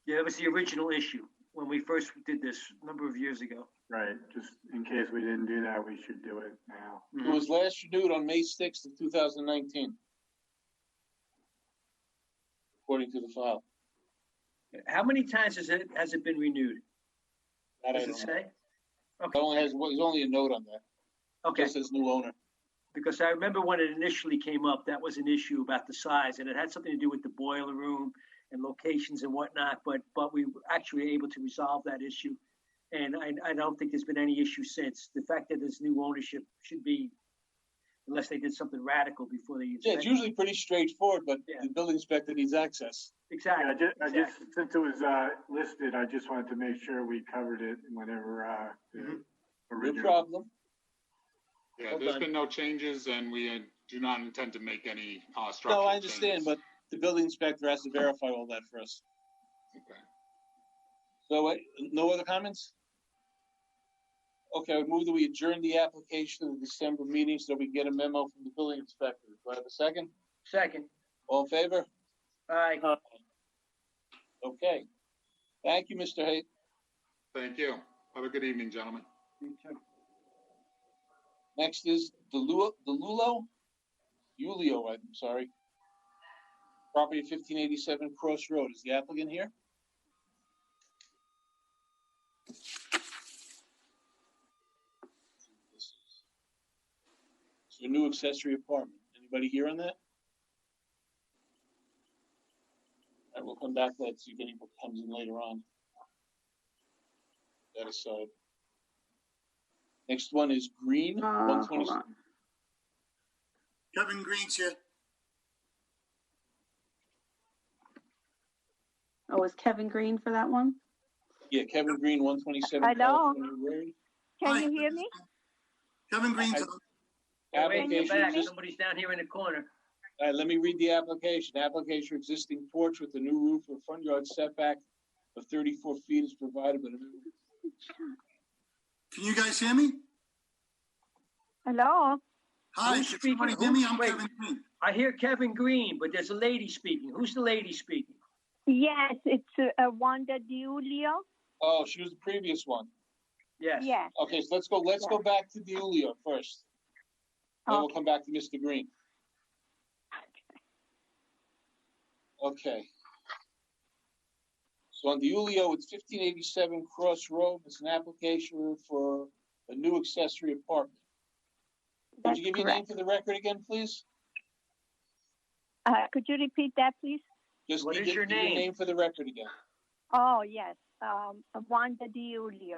Yeah, that was the original issue when we first did this a number of years ago.
Right. Just in case we didn't do that, we should do it now.
It was last renewed on May 6th of 2019, according to the file.
How many times has it been renewed?
That
Does it say? Okay.
There's only a note on that.
Okay.
It just says new owner.
Because I remember when it initially came up, that was an issue about the size, and it had something to do with the boiler room and locations and whatnot. But we were actually able to resolve that issue, and I don't think there's been any issue since. The fact that there's new ownership should be, unless they did something radical before they.
Yeah, it's usually pretty straightforward, but the building inspector needs access.
Exactly.
Yeah, I just since it was listed, I just wanted to make sure we covered it whenever.
No problem.
Yeah, there's been no changes, and we do not intend to make any structural
No, I understand,
changes.
but the building inspector has to verify all that for us.
Okay.
So, no other comments? Okay, I would move that we adjourn the application to the December meeting so we can get a memo from the building inspector. Do I have a second?
Second.
All in favor?
Aye.
Okay. Thank you, Mr. Haight.
Thank you. Have a good evening, gentlemen.
Next is Julio, I'm sorry. Property 1587 Cross Road. Is the applicant here? It's a new accessory apartment. Anybody here on that? All right, we'll come back to that, see if anybody comes in later on. That aside. Next one is Green, 126.
Kevin Green's here.
Oh, is Kevin Green for that one?
Yeah, Kevin Green, 127
Hello?
California Road.
Can you hear me?
Kevin Green's on.
Oh, wait, you're
Application
back.
exist-
Somebody's down here in the corner.
All right, let me read the application. Application for existing porch with a new roof or front yard setback of 34 feet is provided by the.
Can you guys hear me?
Hello?
Hi,
Who's
can
speaking?
somebody hear me? I'm
Wait.
Kevin Green.
I hear Kevin Green, but there's a lady speaking. Who's the lady speaking?
Yes, it's Wanda Diulio.
Oh, she was the previous one.
Yes.
Yes.
Okay, so let's go back to Diulio first. Then we'll come back to Mr. Green. Okay. So on Diulio, it's 1587 Cross Road. It's an application for a new accessory apartment. Could you give your name for the record again, please?
Could you repeat that, please?
Just
What
give
is
your
your name?
name for the record again.
Oh, yes. Wanda Diulio.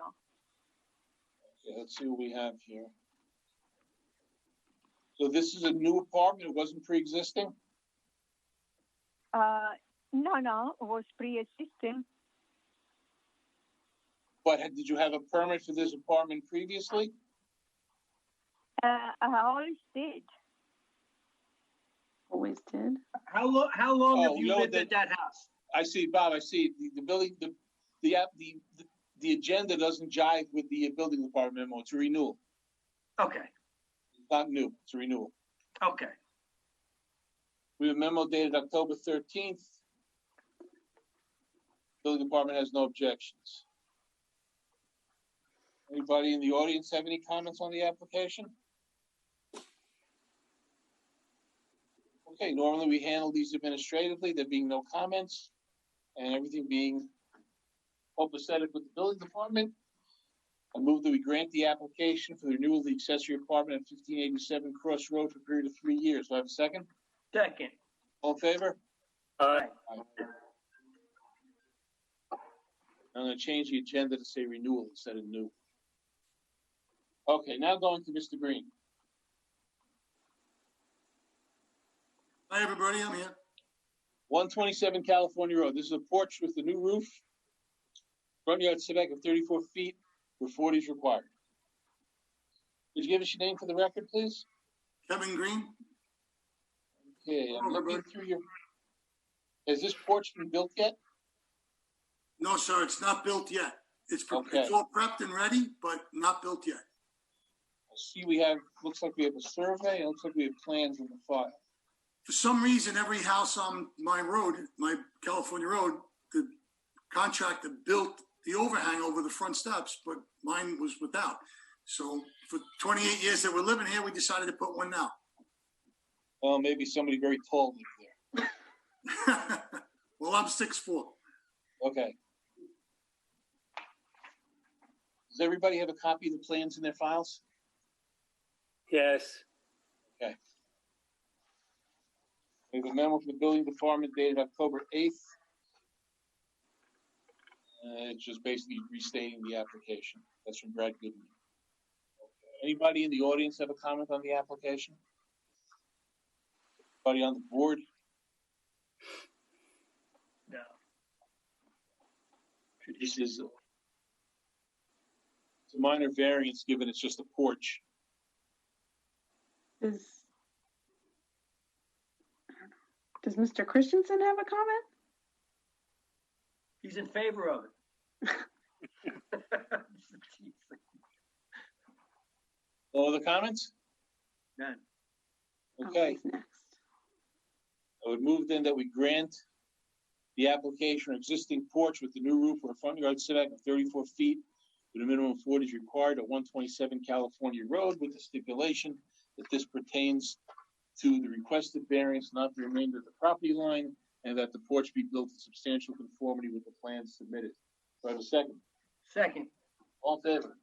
Okay, let's see what we have here. So this is a new apartment. It wasn't pre-existing?
No, it was pre-existing.
But did you have a permit for this apartment previously?
I always did.
Always did.
How long have
Oh,
you
no,
lived at that house?
I see, Bob, I see. The building, the agenda doesn't jive with the building department memo. It's a renewal.
Okay.
It's not new. It's a renewal.
Okay.
We have a memo dated October 13th. Building department has no objections. Anybody in the audience have any comments on the application? Okay, normally we handle these administratively, there being no comments and everything being copacetic with the building department. I move that we grant the application for the renewal of the accessory apartment at 1587 Cross Road for a period of 3 years. Do I have a second?
Second.
All in favor?
Aye.
I'm gonna change the agenda to say renewal instead of new. Okay, now going to Mr. Green.
Hi, everybody, I'm here.
127 California Road. This is a porch with a new roof. Front yard setback of 34 feet where 40 is required. Could you give us your name for the record, please?
Kevin Green?
Okay, I'm looking through your. Has this porch been built yet?
No, sir, it's not built yet. It's
Okay.
it's all prepped and ready, but not built yet.
I see we have, looks like we have a survey. It looks like we have plans in the file.
For some reason, every house on my road, my California road, the contractor built the overhang over the front steps, but mine was without. So for 28 years that we're living here, we decided to put one now.
Well, maybe somebody very tall lived there.
Well, I'm 6'4".
Okay. Does everybody have a copy of the plans in their files?
Yes.
Okay. We have a memo from the building department dated October 8th. It's just basically restating the application. That's from Brad Goodman. Okay. Anybody in the audience have a comment on the application? Anybody on the board?
No.
This is it's a minor variance given it's just a porch.
Does Mr. Christensen have a comment?
He's in favor of it.
All other comments?
None.
Okay. I would move then that we grant the application for existing porch with the new roof or a front yard setback of 34 feet with a minimum of 40 is required at 127 California Road with the stipulation that this pertains to the requested variance, not the remainder of the property line, and that the porch be built in substantial conformity with the plans submitted. Do I have a second?
Second.
All in favor?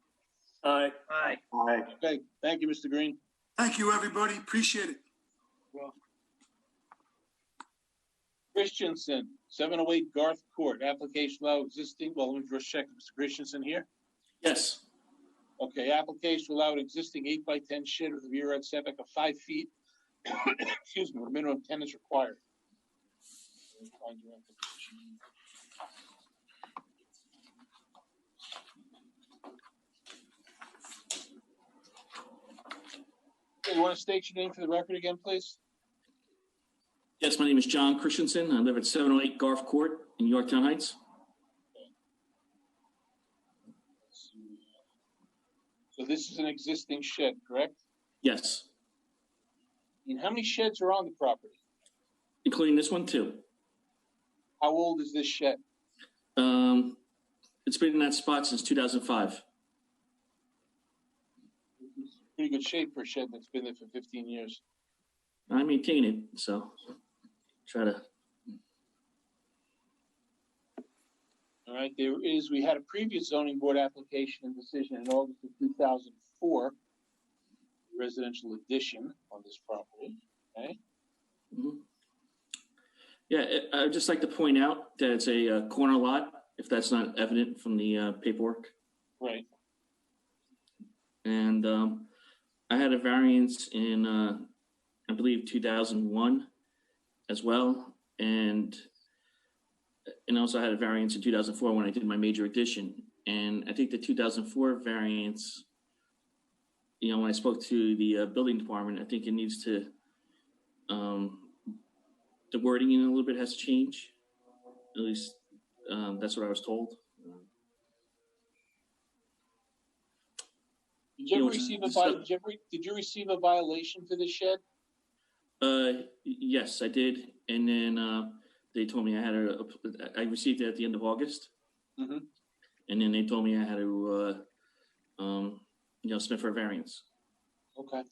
Aye.
Aye.
Aye. Okay, thank you, Mr. Green.
Thank you, everybody. Appreciate it.
Well, Christensen, 708 Garth Court, application allow existing, well, let me first check, Mr. Christensen here.
Yes.
Okay, application to allow an existing 8x10 shed with a rear yard setback of 5 feet. Excuse me, with a minimum 10 is required. Find your application. You want to state your name for the record again, please?
Yes, my name is John Christensen. I live at 708 Garth Court in Yorktown Heights.
So this is an existing shed, correct?
Yes,
And how many sheds are on the property?
including this one too.
How old is this shed?
It's been in that spot since 2005.
Pretty good shape for a shed that's been there for 15 years.
I maintain it, so try to.
All right, we had a previous zoning board application and decision in August of 2004, residential addition on this property, okay?
Mhm. Yeah, I'd just like to point out that it's a corner lot, if that's not evident from the paperwork.
Right.
And I had a variance in, I believe, 2001 as well. And also had a variance in 2004 when I did my major addition. And I think the 2004 variance, when I spoke to the building department, I think it needs to, the wording in it a little bit has to change. At least that's what I was told.
Did you receive a violation for this shed?
Yes, I did. And then they told me I received it at the end of August.
Mm-hmm.
And then they told me I had to, submit for a variance.
Okay.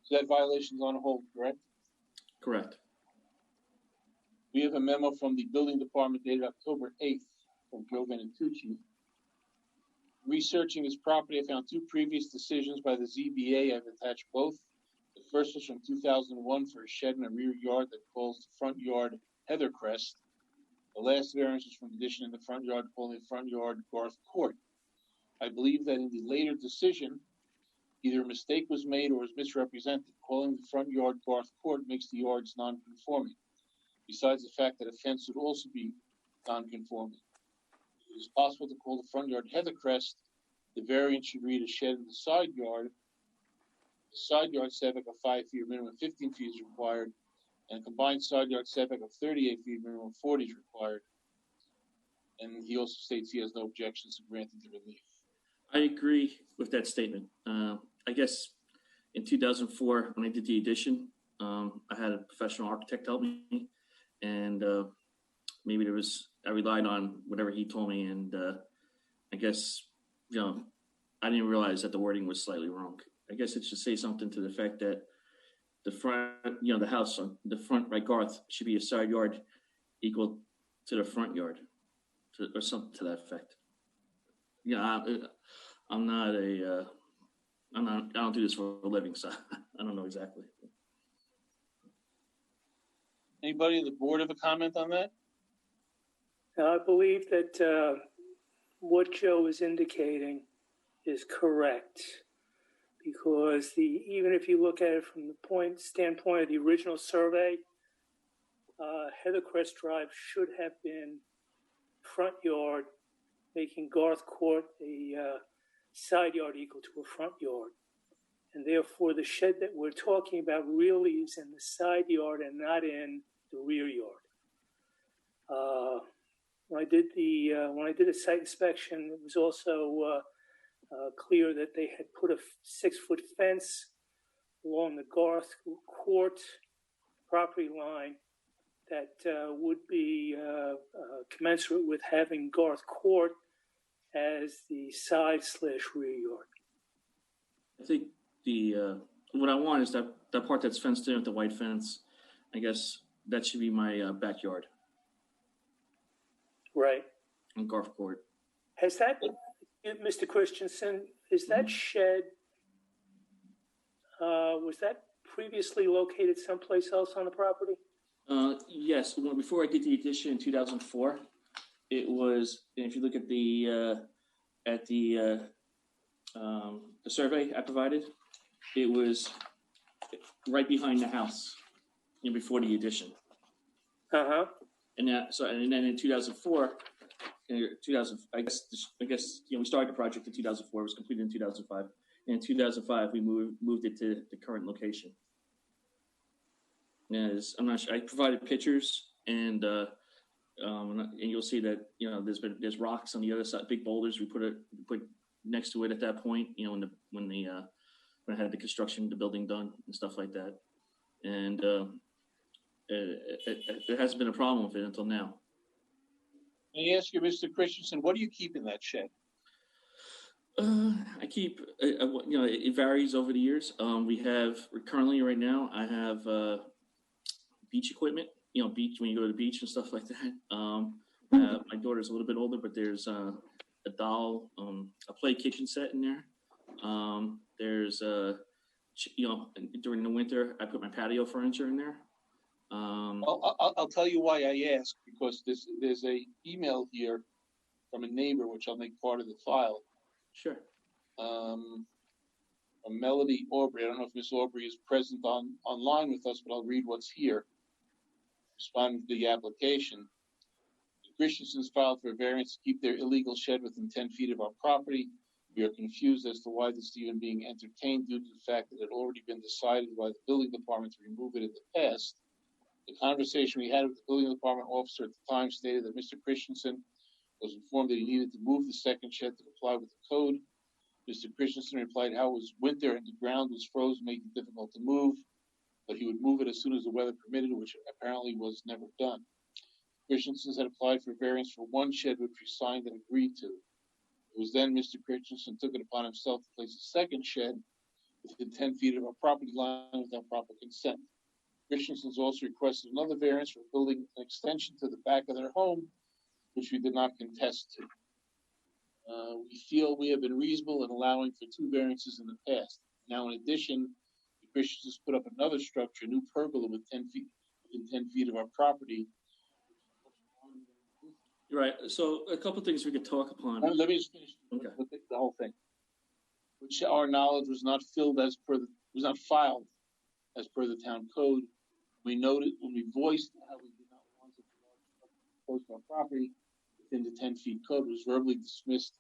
So that violation's on hold, correct?
Correct.
We have a memo from the building department dated October 8th from Joe Venatucci. Researching his property, I found two previous decisions by the ZBA. I've attached both. The first was from 2001 for a shed in a rear yard that calls the front yard Heathercrest. The last variance was from addition in the front yard calling the front yard Garth Court. I believe that in the later decision, either a mistake was made or was misrepresented. Calling the front yard Garth Court makes the yards non-conforming. Besides the fact that a fence would also be non-conforming. It is possible to call the front yard Heathercrest. The variance should read a shed in the side yard. The side yard setback of 5 feet, minimum 15 feet is required, and a combined side yard setback of 38 feet, minimum 40 is required. And he also states he has no objections to granting the relief.
I agree with that statement. I guess in 2004, when I did the addition, I had a professional architect help me, and maybe I relied on whatever he told me, and I guess, I didn't realize that the wording was slightly wrong. I guess it should say something to the effect that the front, the house on the front, right, Garth, should be a side yard equal to the front yard, or something to that effect. I don't do this for a living, so I don't know exactly.
Anybody on the board have a comment on that?
I believe that what Joe is indicating is correct, because even if you look at it from the standpoint of the original survey, Heathercrest Drive should have been front yard, making Garth Court a side yard equal to a front yard. And therefore, the shed that we're talking about really is in the side yard and not in the rear yard. When I did a site inspection, it was also clear that they had put a 6-foot fence along the Garth Court property line that would be commensurate with having Garth Court as the side/rear yard.
I think what I want is that part that's fenced in with the white fence. I guess that should be my backyard.
Right.
On Garth Court.
Has that, Mr. Christensen, is that shed, was that previously located someplace else on the property?
Yes. Before I did the addition in 2004, it was. If you look at the survey I provided, it was right behind the house, before the addition. and then in 2004, I guess we started the project in 2004. It was completed in 2005. And in 2005, we moved it to the current location. I'm not sure. I provided pictures, and you'll see that there's rocks on the other side, big boulders. We put next to it at that point. When I had the building done and stuff like that, and there hasn't been a problem with it until now.
Let me ask you, Mr. Christensen, what do you keep in that shed?
I keep, it varies over the years. Currently right now, I have beach equipment, beach, when you go to the beach and stuff like that. My daughter's a little bit older, but there's a doll, a play kitchen set in there. There's during the winter, I put my patio furniture in there.
I'll tell you why I ask, because there's a email here from a neighbor, which I'll make part of the file.
Sure.
From Melody Aubrey. I don't know if Miss Aubrey is present online with us, but I'll read what's here. Responding to the application. The Christensen's filed for a variance to keep their illegal shed within 10 feet of our property. We are confused as to why this is even being entertained due to the fact that it had already been decided by the building department to remove it in the past. The conversation we had with the building department officer at the time stated that Mr. Christensen was informed that he needed to move the second shed to comply with the code. Mr. Christensen replied how it was winter and the ground was frozen, making it difficult to move, but he would move it as soon as the weather permitted, which apparently was never done. Christensen had applied for variance for one shed, which we signed and agreed to. It was then Mr. Christensen took it upon himself to place a second shed within 10 feet of our property line without proper consent. Christensen's also requested another variance for building an extension to the back of their home, which we did not contest to. We feel we have been reasonable in allowing for 2 variances in the past. Now, in addition, the Christians put up another structure, a new pergola within 10 feet of our property.
Right. So a couple of things we could talk upon.
Let me just finish the whole thing. Which, to our knowledge, was not filed as per the town code. We noted when we voiced how we did not want it to close to our property within the 10 feet code, was verbally dismissed.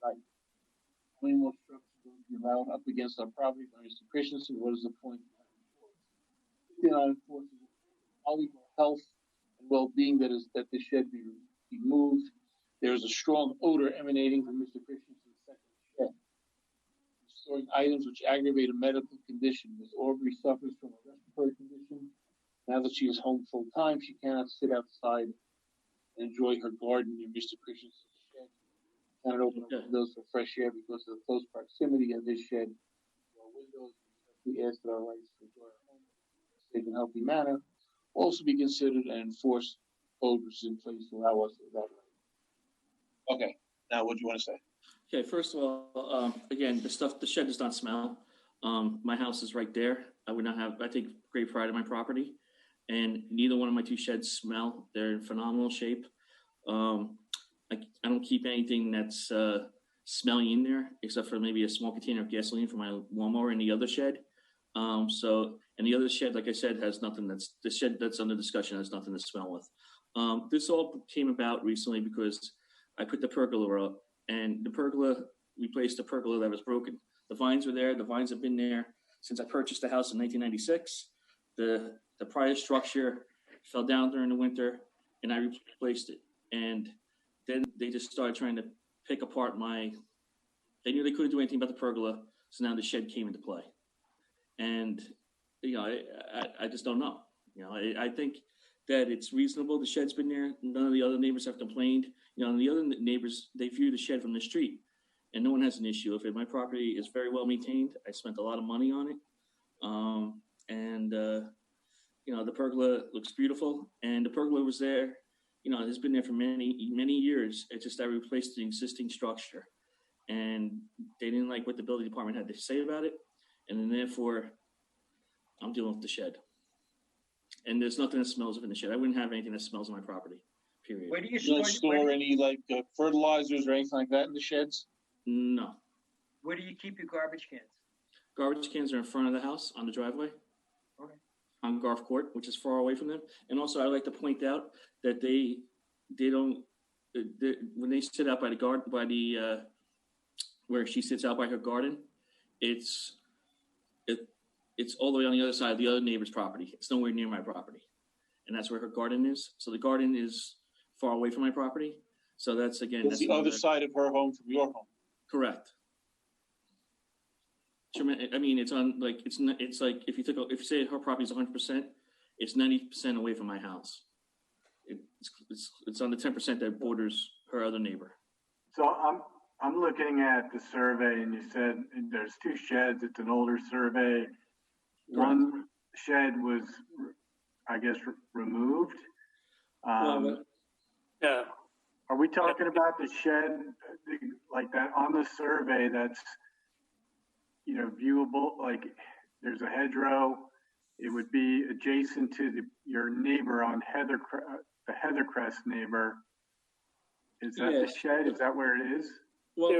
Right. How many more structures will be allowed up against our property by Mr. Christensen? What is the point? Health and well-being that the shed be moved. There is a strong odor emanating from Mr. Christensen's second shed. Storing items which aggravate a medical condition. Ms. Aubrey suffers from a respiratory condition. Now that she is home full time, she cannot sit outside and enjoy her garden near Mr. Christensen's shed. She cannot open up windows for fresh air because of the close proximity of this shed to our windows. We ask that our rights to enjoy our home in a safe and healthy manner also be considered and enforced. Code which is in place to allow us to do that. Okay, now what do you want to say?
Okay, first of all, again, the shed does not smell. My house is right there. I take great pride in my property, and neither one of my 2 sheds smell. They're in phenomenal shape. I don't keep anything that's smelly in there, except for maybe a small container of gasoline for my lawnmower in the other shed. And the other shed, like I said, has nothing the shed that's under discussion has nothing to smell with. This all came about recently because I put the pergola up, and the pergola replaced the pergola that was broken. The vines were there. The vines have been there since I purchased the house in 1996. The prior structure fell down during the winter, and I replaced it. And then they just started trying to pick apart they knew they couldn't do anything about the pergola, so now the shed came into play. And, I just don't know. I think that it's reasonable. The shed's been there. None of the other neighbors have complained. And the other neighbors, they view the shed from the street, and no one has an issue with it. My property is very well maintained. I spent a lot of money on it. The pergola looks beautiful, and the pergola was there. It's been there for many, many years. It's just I replaced the existing structure, and they didn't like what the building department had to say about it, and then therefore, I'm dealing with the shed. And there's nothing that smells in the shed. I wouldn't have anything that smells on my property, period.
Where do you
store any fertilizers or anything like that in the sheds?
No.
Where do you keep your garbage cans?
Garbage cans are in front of the house on the driveway.
Okay.
on Garth Court, which is far away from them. And also, I'd like to point out that they don't, when they sit out by the garden, where she sits out by her garden, it's all the way on the other side of the other neighbor's property. It's nowhere near my property. And that's where her garden is. So the garden is far away from my property. So that's, again,
It's the other side of her home from your home.
Correct. I mean, it's on, like, it's like, if you say her property is 100%, it's 90% away from my house. It's on the 10% that borders her other neighbor.
So I'm looking at the survey, and you said there's 2 sheds. It's an older survey. One shed was, I guess, removed.
Yeah.
Are we talking about the shed like that on the survey that's, viewable? Like there's a hedgerow. It would be adjacent to your neighbor on the Heathercrest neighbor. Is that the shed? Is that where it is?
Well,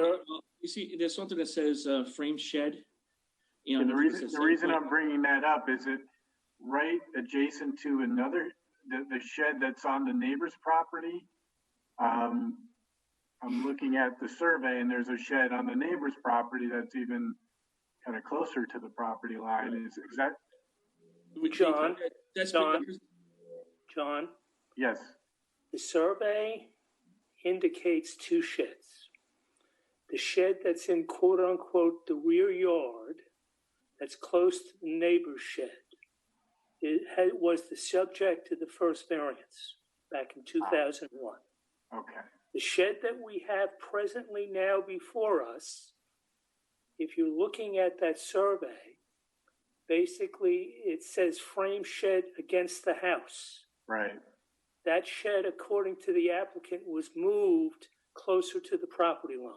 you see, there's something that says frame shed.
The reason I'm bringing that up is it right adjacent to the shed that's on the neighbor's property. I'm looking at the survey, and there's a shed on the neighbor's property that's even kind of closer to the property line. Is that
John?
Yes.
The survey indicates 2 sheds. The shed that's in quote unquote the rear yard, that's close to the neighbor's shed, was the subject to the first variance back in 2001.
Okay.
The shed that we have presently now before us, if you're looking at that survey, basically it says frame shed against the house.
Right.
That shed, according to the applicant, was moved closer to the property line.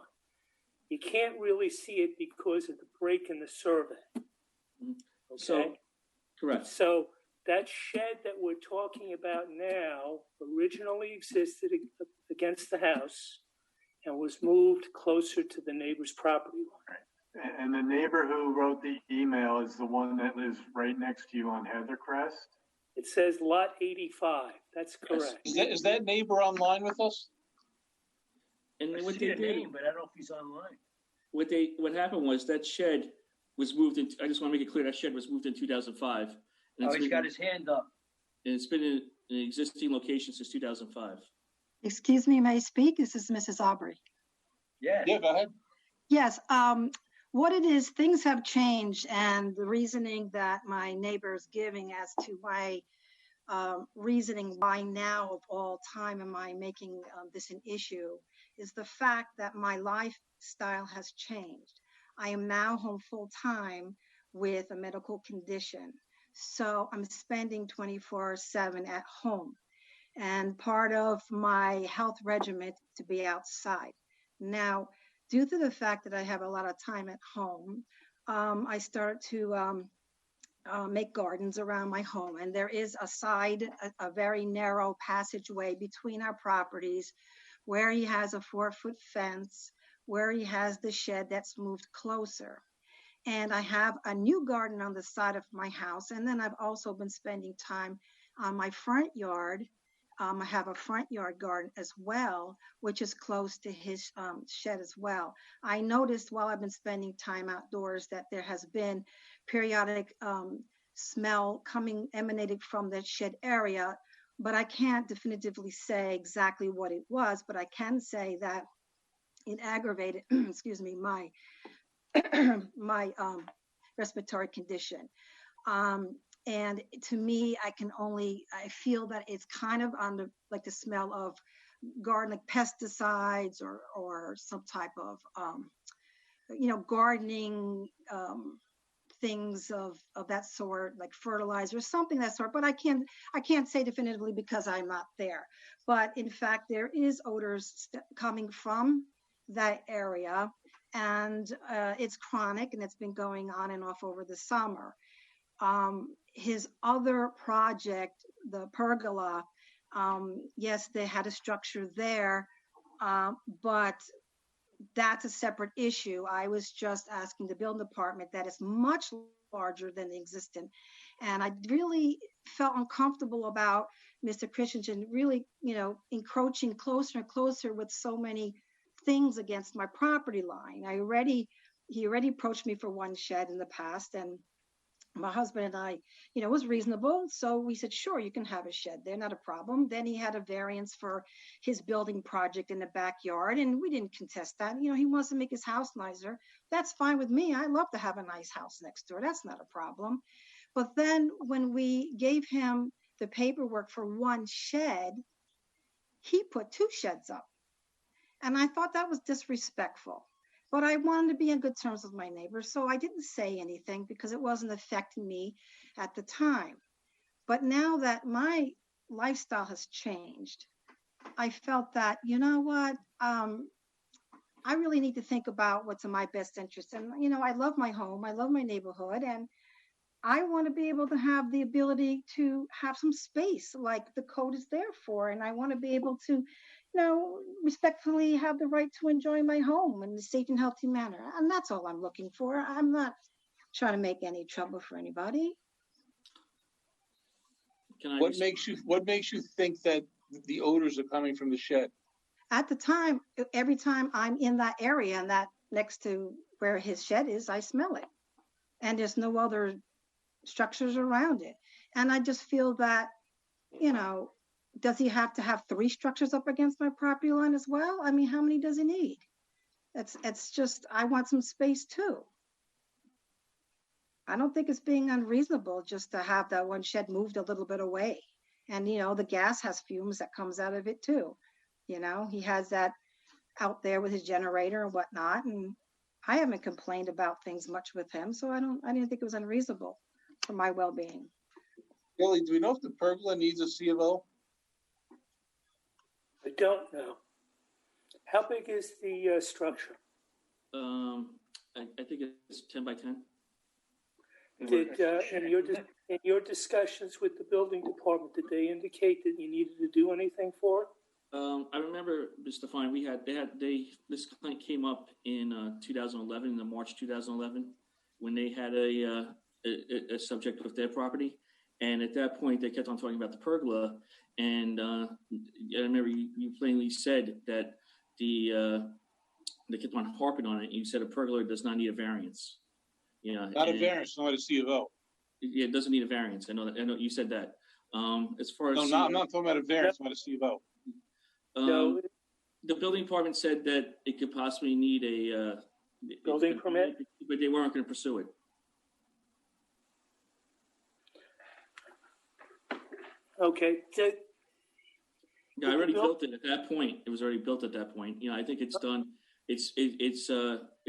You can't really see it because of the break in the survey. Okay?
So, correct.
So that shed that we're talking about now originally existed against the house and was moved closer to the neighbor's property line.
Right. And the neighbor who wrote the email is the one that lives right next to you on Heathercrest?
It says lot 85. That's correct.
Is that neighbor online with us?
And
I
what
see
they
a
did,
name, but I don't know if he's online.
what happened was that shed was moved in. I just want to make it clear that shed was moved in 2005. And
He's got his hand up.
And it's been in an existing location since 2005.
Excuse me, may I speak? This is Mrs. Aubrey.
Yeah.
Yeah, go ahead.
Yes, what it is, things have changed, and the reasoning that my neighbor is giving as to my reasoning why now of all time am I making this an issue is the fact that my lifestyle has changed. I am now home full time with a medical condition. So I'm spending 24/7 at home. And part of my health regimen is to be outside. Now, due to the fact that I have a lot of time at home, I start to make gardens around my home. And there is a very narrow passageway between our properties where he has a 4-foot fence, where he has the shed that's moved closer. And I have a new garden on the side of my house. And then I've also been spending time on my front yard. I have a front yard garden as well, which is close to his shed as well. I noticed while I've been spending time outdoors that there has been periodic smell emanating from that shed area, but I can't definitively say exactly what it was, but I can say that it aggravated, excuse me, my my respiratory condition. And to me, I feel that it's kind of on the smell of garden, like pesticides or some type of, gardening things of that sort, like fertilizer, something of that sort. But I can't say definitively because I'm not there. But in fact, there is odors coming from that area, and it's chronic, and it's been going on and off over the summer. His other project, the pergola, yes, they had a structure there, but that's a separate issue. I was just asking the building department that is much larger than the existing. And I really felt uncomfortable about Mr. Christensen really, encroaching closer and closer with so many things against my property line. He already approached me for one shed in the past, and my husband and I, it was reasonable. So we said, sure, you can have a shed there, not a problem. Then he had a variance for his building project in the backyard, and we didn't contest that. He wants to make his house nicer. That's fine with me. I love to have a nice house next door. That's not a problem. But then when we gave him the paperwork for one shed, he put two sheds up. And I thought that was disrespectful. But I wanted to be on good terms with my neighbors, so I didn't say anything because it wasn't affecting me at the time. But now that my lifestyle has changed, I felt that, you know what, I really need to think about what's in my best interest. And, I love my home, I love my neighborhood, and I want to be able to have the ability to have some space like the code is there for. And I want to be able to, respectfully have the right to enjoy my home in a safe and healthy manner. And that's all I'm looking for. I'm not trying to make any trouble for anybody.
What makes you think that the odors are coming from the shed?
At the time, every time I'm in that area and that next to where his shed is, I smell it. And there's no other structures around it. And I just feel that, does he have to have 3 structures up against my property line as well? I mean, how many does he need? It's just, I want some space too. I don't think it's being unreasonable just to have that one shed moved a little bit away. And, the gas has fumes that comes out of it too. He has that out there with his generator and whatnot. And I haven't complained about things much with him. So I didn't think it was unreasonable for my well-being.
Billy, do we know if the pergola needs a C of O?
I don't know. How big is the structure?
I think it's 10 by 10.
Did in your discussions with the building department, did they indicate that you needed to do anything for it?
I remember, Mr. Fine, this complaint came up in 2011, in the March 2011, when they had a subject with their property. And at that point, they kept on talking about the pergola. And I remember you plainly said that they kept on harping on it. You said a pergola does not need a variance.
Not a variance, not a C of O.
Yeah, it doesn't need a variance. I know you said that. As far as
I'm not talking about a variance, not a C of O.
No.
The building department said that it could possibly need a
building permit,
but they weren't going to pursue it.
Okay.
Yeah, I already built it at that point. It was already built at that point. I think it's done. It's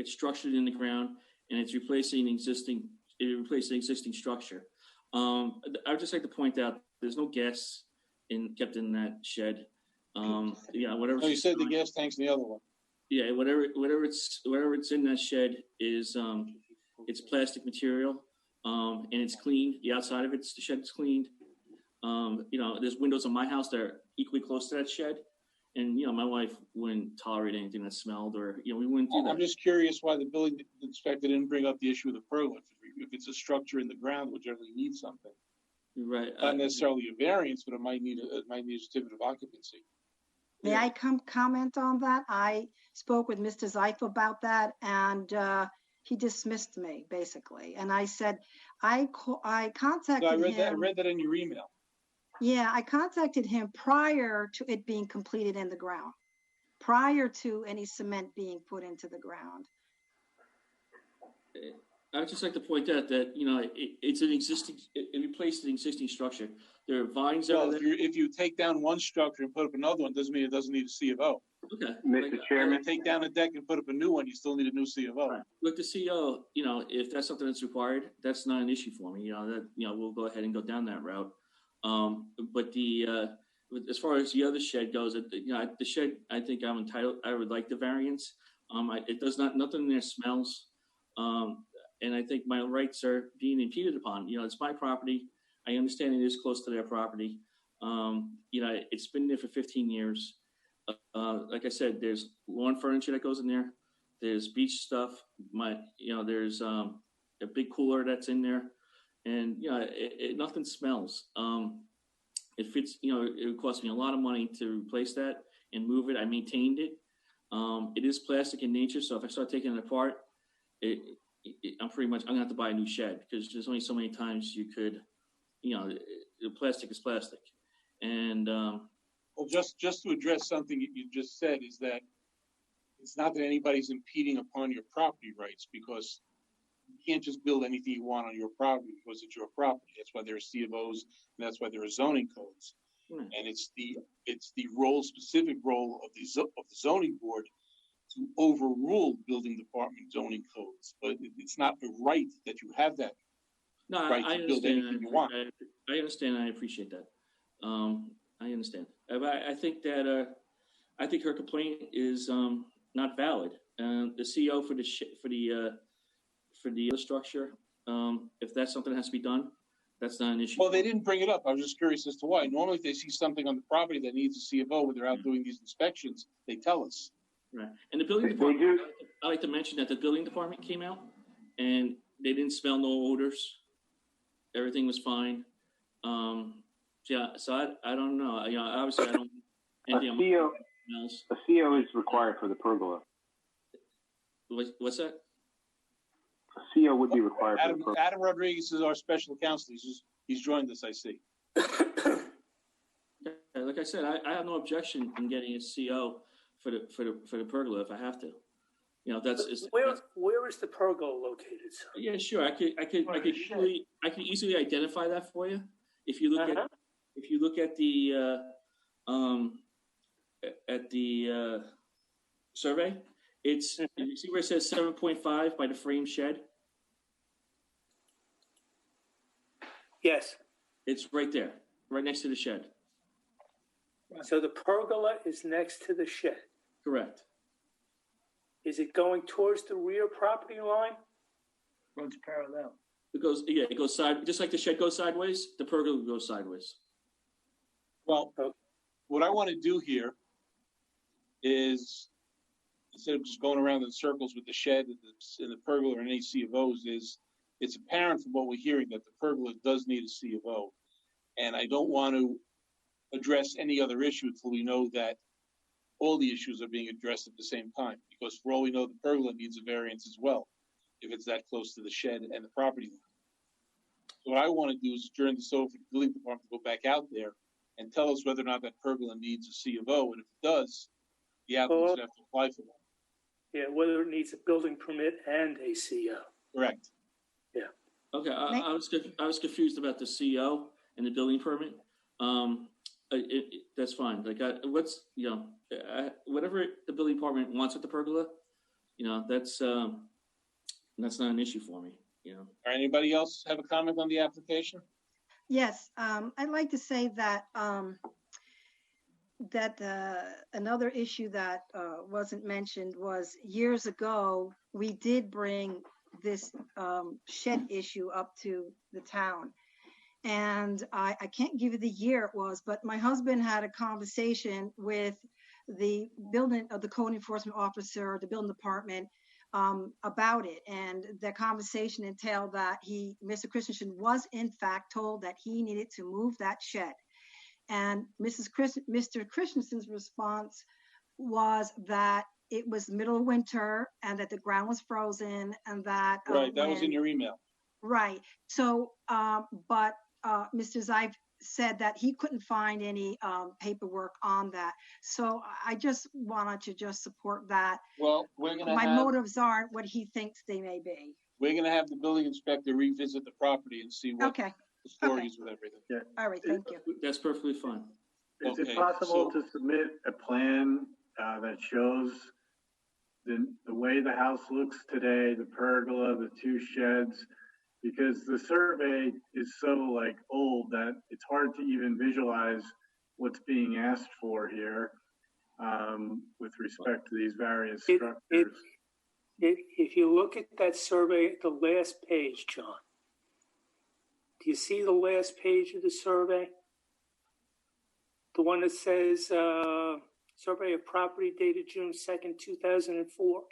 structured in the ground, and it's replacing an existing structure. I would just like to point out there's no gas kept in that shed. Whatever.
No, you said the gas tank's in the other one.
Yeah, whatever it's in that shed is it's plastic material, and it's cleaned. The outside of the shed is cleaned. There's windows on my house that are equally close to that shed, and my wife wouldn't tolerate anything that smelled, or we wouldn't do that.
I'm just curious why the building inspector didn't bring up the issue of the pergola. If it's a structure in the ground, would generally need something.
Right.
Not necessarily a variance, but it might need a certificate of occupancy.
May I comment on that? I spoke with Mr. Zeif about that, and he dismissed me basically. And I said, I contacted him.
I read that in your email.
Yeah, I contacted him prior to it being completed in the ground, prior to any cement being put into the ground.
I would just like to point out that it replaced an existing structure. There are vines out there.
If you take down one structure and put up another one, doesn't mean it doesn't need a C of O.
Okay.
Mr. Chairman.
Take down a deck and put up a new one, you still need a new C of O.
Right. Look, the CO, if that's something that's required, that's not an issue for me. We'll go ahead and go down that route. But as far as the other shed goes, the shed, I think I'm entitled. I would like the variance. It does nothing in there smells. And I think my rights are being impeded upon. It's my property. I understand it is close to their property. It's been there for 15 years. Like I said, there's lawn furniture that goes in there. There's beach stuff. There's a big cooler that's in there, and nothing smells. It fits. It would cost me a lot of money to replace that and move it. I maintained it. It is plastic in nature, so if I start taking it apart, I'm gonna have to buy a new shed because there's only so many times you could, plastic is plastic. And
well, just to address something you just said is that it's not that anybody's impeding upon your property rights, because you can't just build anything you want on your property because it's your property. That's why there are C of Os, and that's why there are zoning codes. And it's the specific role of the zoning board to overrule building department zoning codes. But it's not a right that you have that right to build anything you want.
I understand. I appreciate that. I understand. I think that I think her complaint is not valid. The CO for the other structure, if that's something that has to be done, that's not an issue.
Well, they didn't bring it up. I was just curious as to why. Normally, if they see something on the property that needs a C of O when they're out doing these inspections, they tell us.
Right. And the building department, I like to mention that the building department came out and they didn't smell no odors. Everything was fine. So I don't know. Obviously I don't.
A CO is required for the pergola.
What's that?
A CO would be required for the pergola.
Adam Rodriguez is our special counsel. He's joined us, I see.
Like I said, I have no objection in getting a CO for the pergola if I have to.
Where is the pergola located, sir?
Yeah, sure. I could easily identify that for you. If you look at the survey, it's you see where it says 7.5 by the frame shed.
Yes,
it's right there, right next to the shed.
So the pergola is next to the shed.
Correct.
Is it going towards the rear property line?
Runs parallel.
It goes side, just like the shed goes sideways, the pergola goes sideways.
Well, what I want to do here is, instead of just going around in circles with the shed and the pergola and any C of Os, is it's apparent from what we're hearing that the pergola does need a C of O. And I don't want to address any other issue until we know that all the issues are being addressed at the same time, because for all we know, the pergola needs a variance as well, if it's that close to the shed and the property line. So what I want to do is adjourn this over to the building department to go back out there and tell us whether or not that pergola needs a C of O, and if it does, the applicant's going to have to apply for that.
Yeah, whether it needs a building permit and a CO.
Correct.
Yeah.
Okay, I was confused about the CO and the building permit. That's fine. Like, whatever the building department wants with the pergola, that's not an issue for me.
Or anybody else have a comment on the application?
Yes, I'd like to say that another issue that wasn't mentioned was years ago, we did bring this shed issue up to the town. And I can't give you the year it was, but my husband had a conversation with the code enforcement officer, the building department, about it. And the conversation entailed that Mr. Christensen was in fact told that he needed to move that shed. And Mr. Christensen's response was that it was middle of winter and that the ground was frozen and that—
Right, that was in your email.
Right. So, but Mr. Zive said that he couldn't find any paperwork on that. So I just wanted to just support that.
Well, we're going to
My motives aren't what he thinks they may be.
We're going to have the building inspector revisit the property and see what the story is with everything.
Yeah.
All right, thank you.
That's perfectly fine.
Is it possible to submit a plan that shows the way the house looks today, the pergola, the two sheds? Because the survey is so old that it's hard to even visualize what's being asked for here with respect to these various structures.
If you look at that survey at the last page, John, do you see the last page of the survey? The one that says survey of property dated June 2nd, 2004.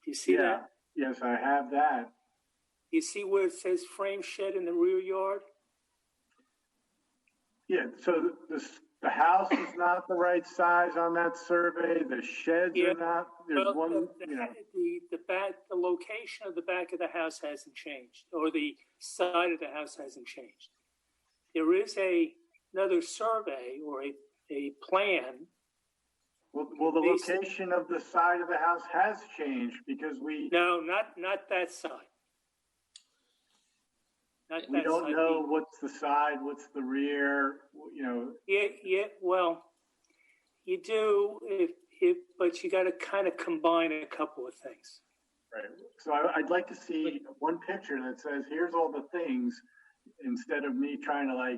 Do you see that?
Yes, I have that.
You see where it says frame shed in the rear yard?
Yeah, so the house is not the right size on that survey. The sheds
Yeah.
are not. There's
Well,
one,
the location of the back of the house hasn't changed, or the side of the house hasn't changed. There is another survey or a plan.
Well, the location of the side of the house has changed because
No, not that side. Not
we
that
don't
side.
know what's the side, what's the rear,
Yeah. Well, you do but you got to kind of combine a couple of things.
Right. So I'd like to see one picture that says, here's all the things, instead of me trying to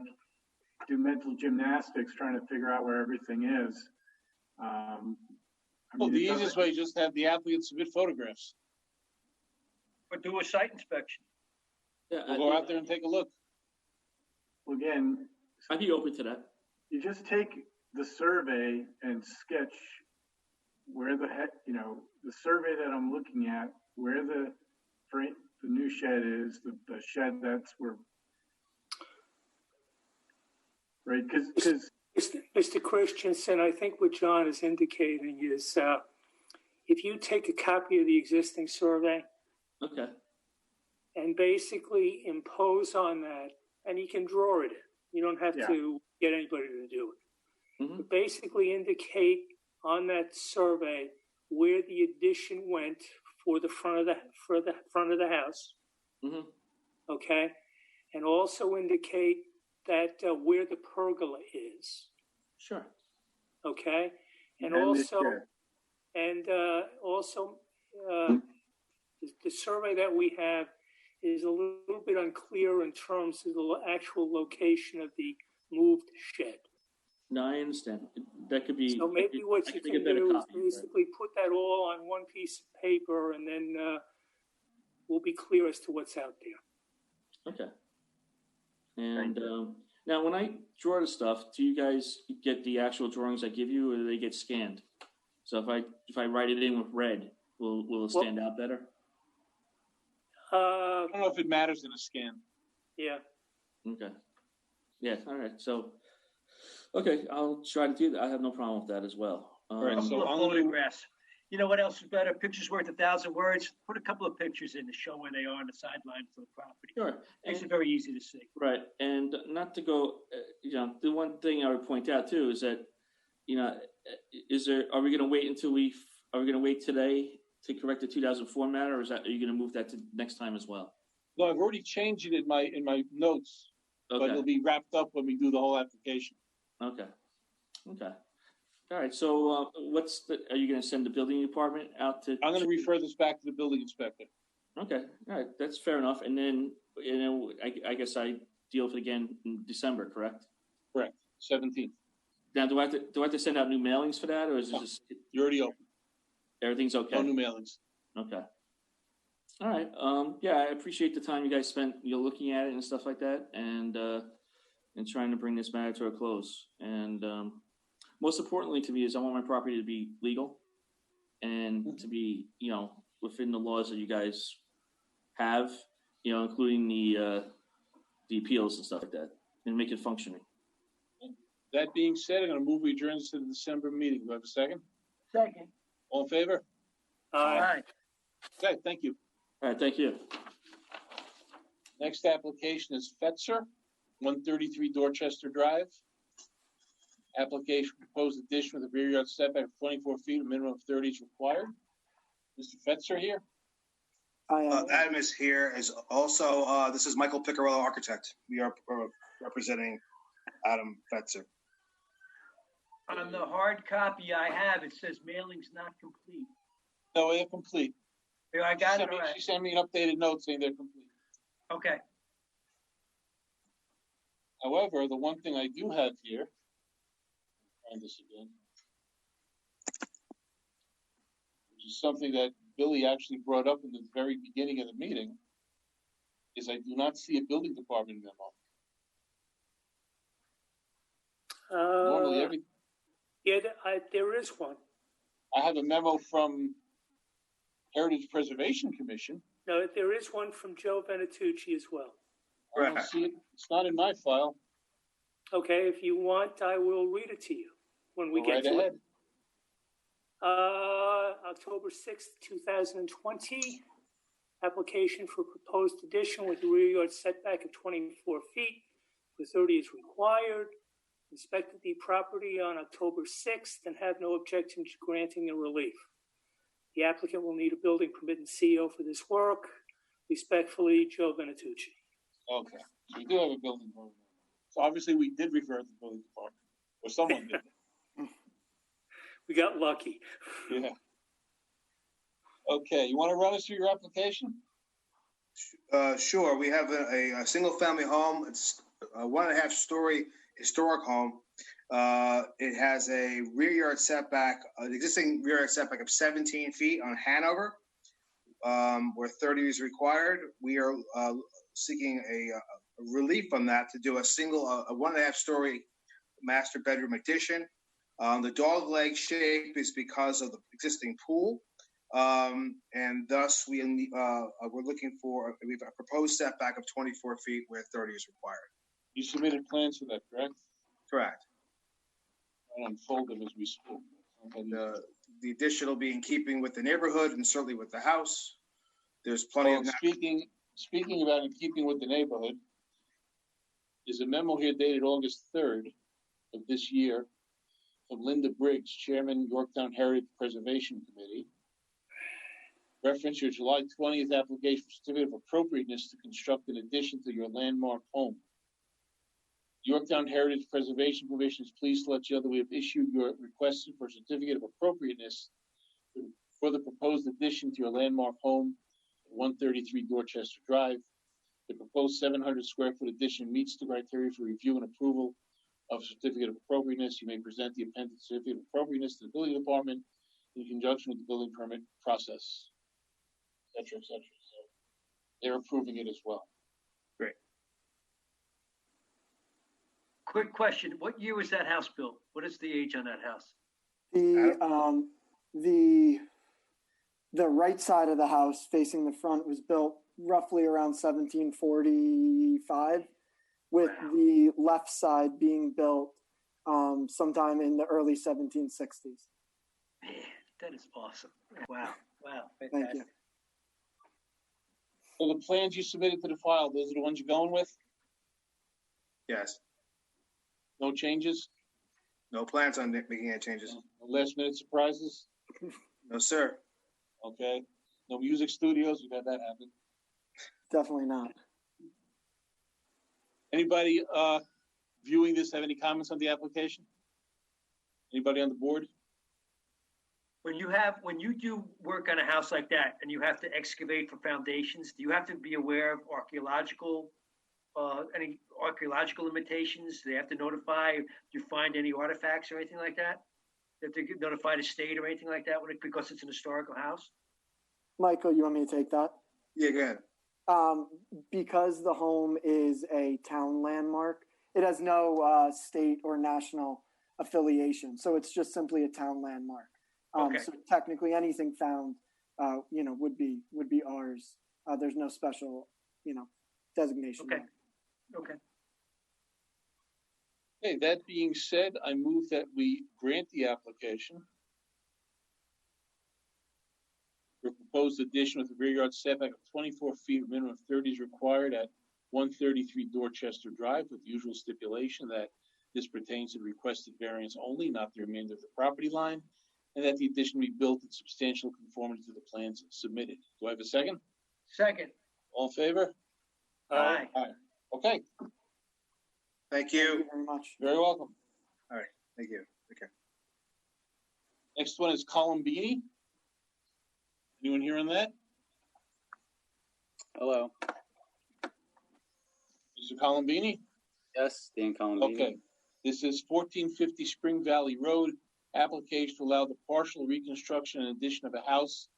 do mental gymnastics, trying to figure out where everything is.
Well, the easiest way is just have the applicant submit photographs.
Or do a site inspection.
Yeah,
We'll go out there and take a look.
Well, again,
I'd be open to that.
you just take the survey and sketch where the survey that I'm looking at, where the new shed is, the shed that's where, right? Because
Mr. Christensen, I think what John is indicating is if you take a copy of the existing survey,
Okay.
and basically impose on that, and you can draw it in. You don't have to get anybody to do it.
Mm-hmm.
But basically indicate on that survey where the addition went for the front of the house.
Mm-hmm.
Okay, and also indicate that where the pergola is.
Sure.
Okay, and
the
also
shed.
The survey that we have is a little bit unclear in terms of the actual location of the moved shed.
No, I understand. That could be.
So maybe what you can do is basically put that all on one piece of paper, and then we'll be clear as to what's out there.
Okay. And now, when I draw the stuff, do you guys get the actual drawings I give you, or do they get scanned? So if I write it in with red, will it stand out better?
I don't know if it matters in a scan.
Yeah.
Okay. Yeah. All right. So, okay, I'll try to do that. I have no problem with that as well.
Right, so I'm
photographs. You know what else is better? Pictures worth 1,000 words. Put a couple of pictures in to show where they are on the sidelines of the property.
Sure.
Makes it very easy to see.
Right. And not to go, the one thing I would point out too is that, are we going to wait until are we going to wait today to correct the 2004 matter, or are you going to move that to next time as well?
No, I've already changed it in my notes,
Okay.
but it'll be wrapped up when we do the whole application.
Okay. All right. So, are you going to send the building department out to?
I'm going to refer this back to the building inspector.
Okay. All right. That's fair enough. And then, I guess I deal with it again in December, correct?
Correct. 17th.
Now, do I have to send out new mailings for that, or is it just
you're already open?
Everything's okay.
No new mailings.
Okay. All right. I appreciate the time you guys spent, looking at it and stuff like that, and trying to bring this matter to a close. And most importantly to me is I want my property to be legal and to be, within the laws that you guys have, including the appeals and stuff like that, and make it functioning.
That being said, I'm going to move we adjourn to the December meeting. Do I have a second?
Second.
All in favor?
All right.
Okay, thank you.
All right, thank you.
Next application is Fetzer, 133 Dorchester Drive. Application proposed addition with a rear yard setback of 24 feet, a minimum of 30 is required. Mr. Fetzer here.
Adam is here. Is also this is Michael Picarello, architect. We are representing Adam Fetzer.
On the hard copy I have, it says mailing's not complete.
No, they're complete.
Here, I got it.
She sent me an updated note saying they're complete.
Okay.
However, the one thing I do have here, find this again, which is something that Billy actually brought up in the very beginning of the meeting, is I do not see a building department memo. Normally,
there is one.
I have a memo from Heritage Preservation Commission.
No, there is one from Joe Venatucci as well.
I don't see it. It's not in my file.
Okay, if you want, I will read it to you when we
Go
get
right
to
ahead.
it. October 6th, 2020. Application for proposed addition with a rear yard setback of 24 feet, where 30 is required. Inspected the property on October 6th and have no objection to granting the relief. The applicant will need a building permit and CO for this work. Respectfully, Joe Venatucci.
Okay, so we do have a building permit. So obviously we did refer to the building department, or someone did.
We got lucky.
Yeah. Okay, you want to run us through your application?
Sure. We have a single-family home. It's a 1.5-story historic home. It has a rear yard setback, an existing rear yard setback of 17 feet on Hanover, where 30 is required. We are seeking a relief from that to do a 1.5-story master bedroom addition. The dog leg shape is because of the existing pool. And thus we're looking for, we have a proposed setback of 24 feet where 30 is required.
You submitted plans for that, correct?
Correct.
I'll unfold them as we speak.
The addition will be in keeping with the neighborhood and certainly with the house. There's plenty of.
Speaking about in keeping with the neighborhood, there's a memo here dated August 3rd of this year from Linda Briggs, Chairman, Yorktown Heritage Preservation Committee. Reference your July 20th application for certificate of appropriateness to construct an addition to your landmark home. Yorktown Heritage Preservation Commission is pleased to let you know that we have issued your request for a certificate of appropriateness for the proposed addition to your landmark home at 133 Dorchester Drive. The proposed 700 square foot addition meets the criteria for review and approval of a certificate of appropriateness. You may present the appended certificate of appropriateness to the building department in conjunction with the building permit process, et cetera, et cetera. So they're approving it as well.
Great.
Quick question. What year was that house built? What is the age on that house?
The right side of the house facing the front was built roughly around 1745, with the left side being built sometime in the early 1760s.
Man, that is awesome. Wow.
Thank you.
So the plans you submitted to the file, those are the ones you're going with?
Yes.
No changes?
No plans on making any changes.
No last minute surprises?
No, sir.
Okay. No music studios? We've had that happen.
Definitely not.
Anybody viewing this have any comments on the application? Anybody on the board?
When you do work on a house like that and you have to excavate for foundations, do you have to be aware of any archaeological limitations? Do they have to notify? Do you find any artifacts or anything like that? Do they notify the state or anything like that because it's an historical house?
Michael, you want me to take that?
Yeah, go ahead.
Because the home is a town landmark, it has no state or national affiliation, so it's just simply a town landmark.
Okay.
So technically, anything found, would be ours. There's no special, designation.
Okay.
there.
Okay.
Okay, that being said, I move that we grant the application for proposed addition with a rear yard setback of 24 feet, a minimum of 30 is required at 133 Dorchester Drive, with the usual stipulation that this pertains to the requested variance only, not the remainder of the property line, and that the addition be built in substantial conformity to the plans submitted. Do I have a second?
Second.
All in favor?
Aye.
Aye. Okay.
Thank you.
Thank you very much.
Very welcome.
All right. Thank you. Okay.
Next one is Columbini. Anyone here on that?
Hello.
Mr. Columbini?
Yes, Dan Columbini.
Okay. This is 1450 Spring Valley Road. Application to allow the partial reconstruction and addition of a house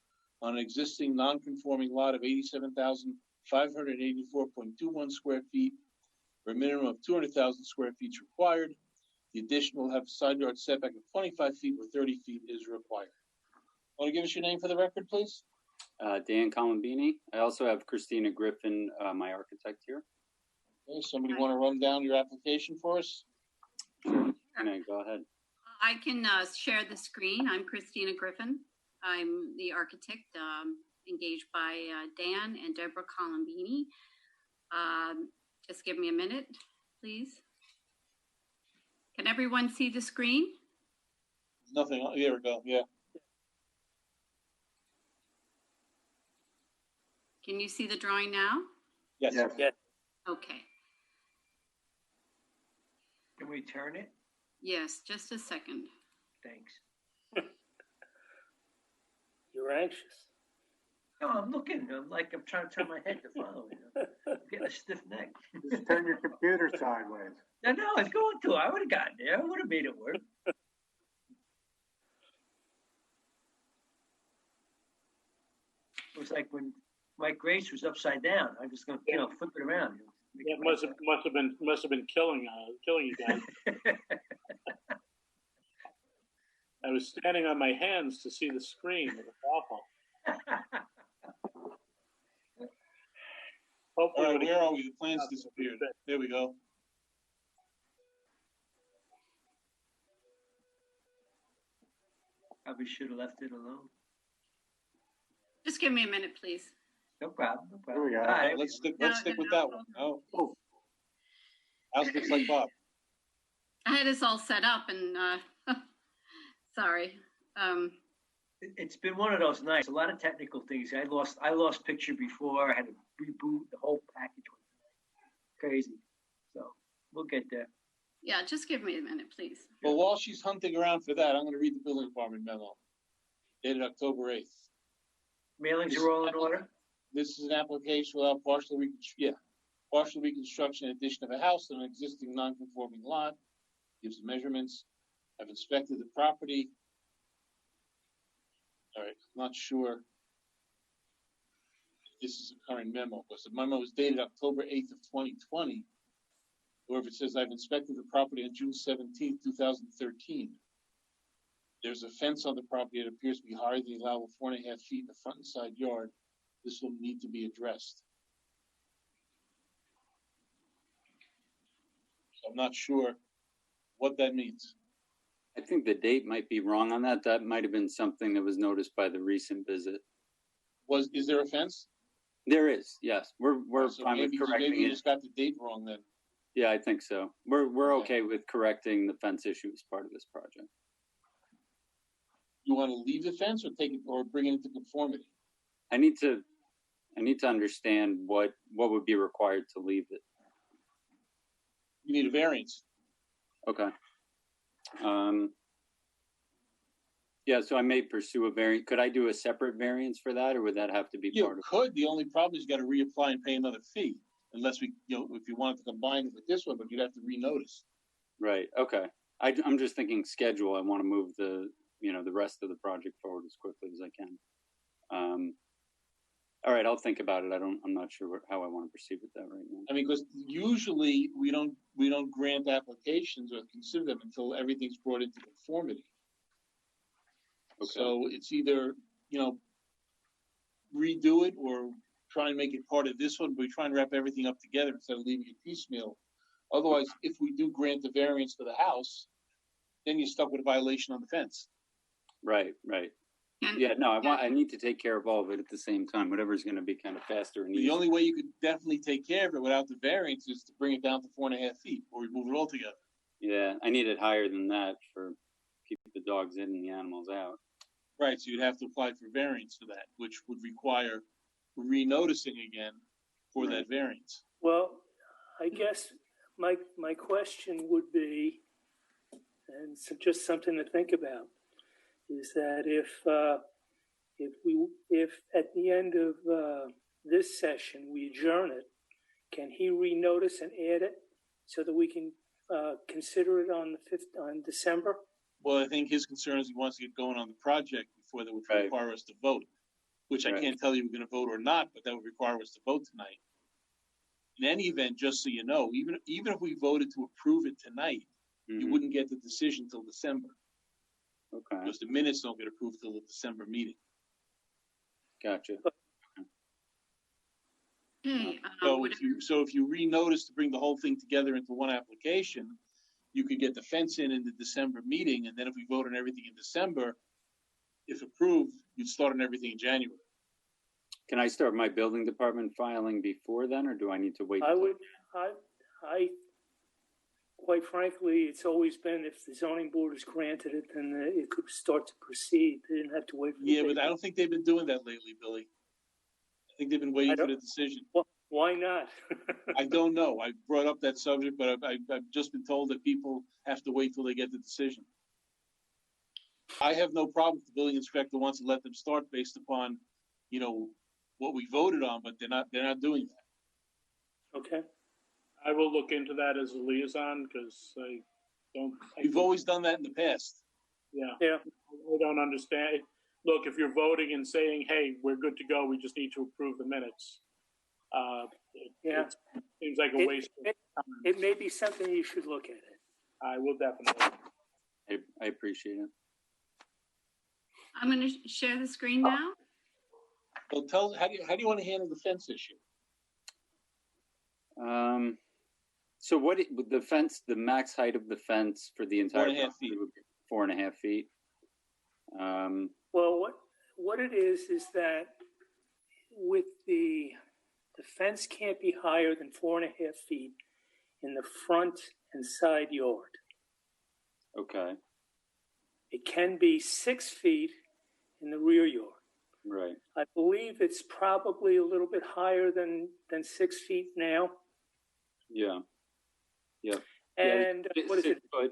on an existing non-conforming lot of 87,584.21 square feet, where a minimum of 200,000 square feet is required. The addition will have a side yard setback of 25 feet where 30 feet is required. Want to give us your name for the record, please?
Dan Colombini. I also have Christina Griffin, my architect here.
Okay, somebody want to run down your application for us?
Sure. Go ahead.
I can share the screen. I'm Christina Griffin. I'm the architect engaged by Dan and Deborah Colombini. Just give me a minute, please. Can everyone see the screen?
Nothing. There we go. Yeah.
Can you see the drawing now?
Yes.
Yes.
Okay.
Can we turn it?
Yes, just a second.
Thanks.
You're anxious.
No, I'm looking. I'm trying to turn my head to follow. I'm getting a stiff neck.
Just turn your computer sideways.
No, it's going to. I would have gotten there. I would have made it work. It was like when Mike Grace was upside down. I'm just going to, flip it around.
It must have been killing you guys. I was standing on my hands to see the screen. It was awful. Hopefully,
All right, where are we? The plans disappeared. There we go.
Probably should have left it alone.
Just give me a minute, please.
No problem.
Here we go.
All right.
Let's stick with that one. Oh. House looks like Bob.
I had this all set up and sorry.
It's been one of those nights. A lot of technical things. I lost picture before. I had to reboot the whole package. Crazy. So we'll get there.
Yeah, just give me a minute, please.
Well, while she's hunting around for that, I'm going to read the building department memo dated October 8th.
Mailings are all in order?
This is an application without partial reconstruction and addition of a house on an existing non-conforming lot. Gives the measurements. I've inspected the property. All right, I'm not sure if this is a current memo, because the memo was dated October 8th of 2020, or if it says I've inspected the property on June 17th, 2013. There's a fence on the property that appears to be higher than the allowable 4.5 feet in the front and side yard. This will need to be addressed. So I'm not sure what that means.
I think the date might be wrong on that. That might have been something that was noticed by the recent visit.
Is there a fence?
There is, yes. We're
So
fine with correcting
maybe you
it.
just got the date wrong then.
Yeah, I think so. We're okay with correcting the fence issue as part of this project.
You want to leave the fence or take it or bring it into conformity?
I need to understand what would be required to leave it.
You need a variance.
Okay. Yeah, so I may pursue a variance. Could I do a separate variance for that, or would that have to be part of?
You could. The only problem is you got to reapply and pay another fee, unless if you wanted to combine it with this one, but you'd have to renotice.
Right. Okay. I'm just thinking schedule. I want to move the rest of the project forward as quickly as I can. All right, I'll think about it. I'm not sure how I want to proceed with that right now.
I mean, because usually we don't grant applications or consider them until everything's brought into conformity. Okay. So it's either, redo it or try and make it part of this one, but we try and wrap everything up together instead of leaving it piecemeal. Otherwise, if we do grant the variance for the house, then you're stuck with a violation on the fence.
Right. Yeah, no, I need to take care of all of it at the same time, whatever's going to be kind of faster and easier.
The only way you could definitely take care of it without the variance is to bring it down to 4.5 feet or remove it altogether.
Yeah, I need it higher than that for keep the dogs in and the animals out.
Right, so you'd have to apply for variance for that, which would require renoticing again for that variance.
Well, I guess my question would be, and so just something to think about, is that if at the end of this session we adjourn it, can he renotice and add it so that we can consider it on the 5th on December?
Well, I think his concern is he wants to get going on the project before that would require us to vote, which I can't tell you we're going to vote or not, but that would require us to vote tonight. In any event, just so you know, even if we voted to approve it tonight, you wouldn't get the decision till December.
Okay.
Because the minutes don't get approved till the December meeting.
Gotcha.
Okay.
So if you renotice to bring the whole thing together into one application, you could get the fence in the December meeting, and then if we vote on everything in December, if approved, you'd start on everything in January.
Can I start my building department filing before then, or do I need to wait?
I quite frankly, it's always been if the zoning board has granted it, then it could start to proceed. They didn't have to wait for the
Yeah, but
paper.
I don't think they've been doing that lately, Billy. I think they've been waiting for the decision.
Why not?
I don't know. I brought up that subject, but I've just been told that people have to wait till they get the decision. I have no problem if the building inspector wants to let them start based upon, you know, what we voted on, but they're not doing that.
Okay.
I will look into that as a liaison because I don't.
We've always done that in the past.
Yeah.
Yeah.
I don't understand. Look, if you're voting and saying, "Hey, we're good to go. We just need to approve the minutes," it seems like a waste of time.
It may be something you should look at.
I will definitely.
I appreciate it.
I'm going to share the screen now.
Well, tell us, how do you want to handle the fence issue?
So what the fence, the max height of the fence for the entire
4.5 feet.
4.5 feet.
Well, what it is that with the fence can't be higher than 4.5 feet in the front and side yard.
Okay.
It can be 6 feet in the rear yard.
Right.
I believe it's probably a little bit higher than 6 feet now.
Yeah. Yeah.
And
yeah,
what is it?
6 foot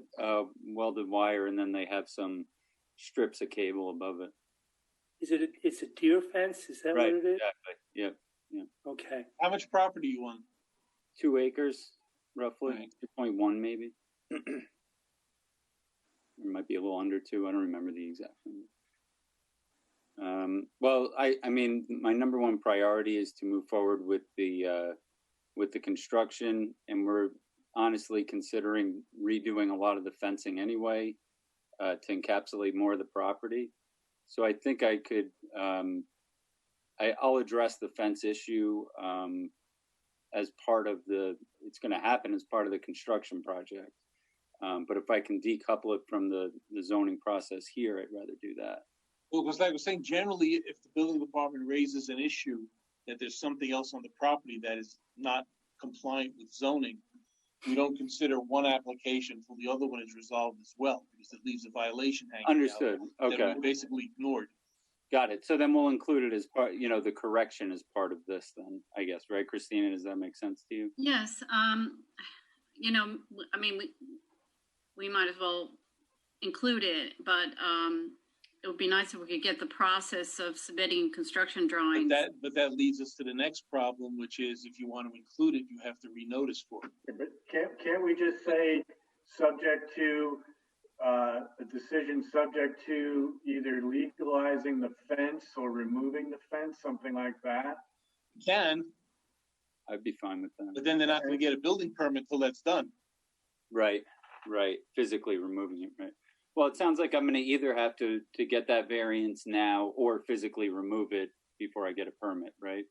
welded wire, and then they have some strips of cable above it.
It's a deer fence? Is that
Right.
what it is?
Exactly. Yep. Yeah.
Okay.
How much property you want?
2 acres, roughly.
Right.
2.1 maybe. It might be a little under 2. I don't remember the exact number. Well, I mean, my number one priority is to move forward with the construction, and we're honestly considering redoing a lot of the fencing anyway to encapsulate more of the property. So I think I could, I'll address the fence issue as part of it's going to happen as part of the construction project. But if I can decouple it from the zoning process here, I'd rather do that.
Well, because like I was saying, generally, if the building department raises an issue that there's something else on the property that is not compliant with zoning, we don't consider one application till the other one is resolved as well, because it leaves a violation hanging
Understood.
out
Okay.
that we basically ignored.
Got it. So then we'll include it as part, the correction as part of this then, I guess, right, Christina? Does that make sense to you?
Yes. I mean, we might as well include it, but it would be nice if we could get the process of submitting construction drawings.
But that leads us to the next problem, which is if you want to include it, you have to renotice for it.
Yeah, but can't we just say subject to a decision subject to either legalizing the fence or removing the fence, something like that?
You can,
I'd be fine with that.
but then they're not going to get a building permit till that's done.
Right. Physically removing it, right? Well, it sounds like I'm going to either have to get that variance now or physically remove it before I get a permit, right?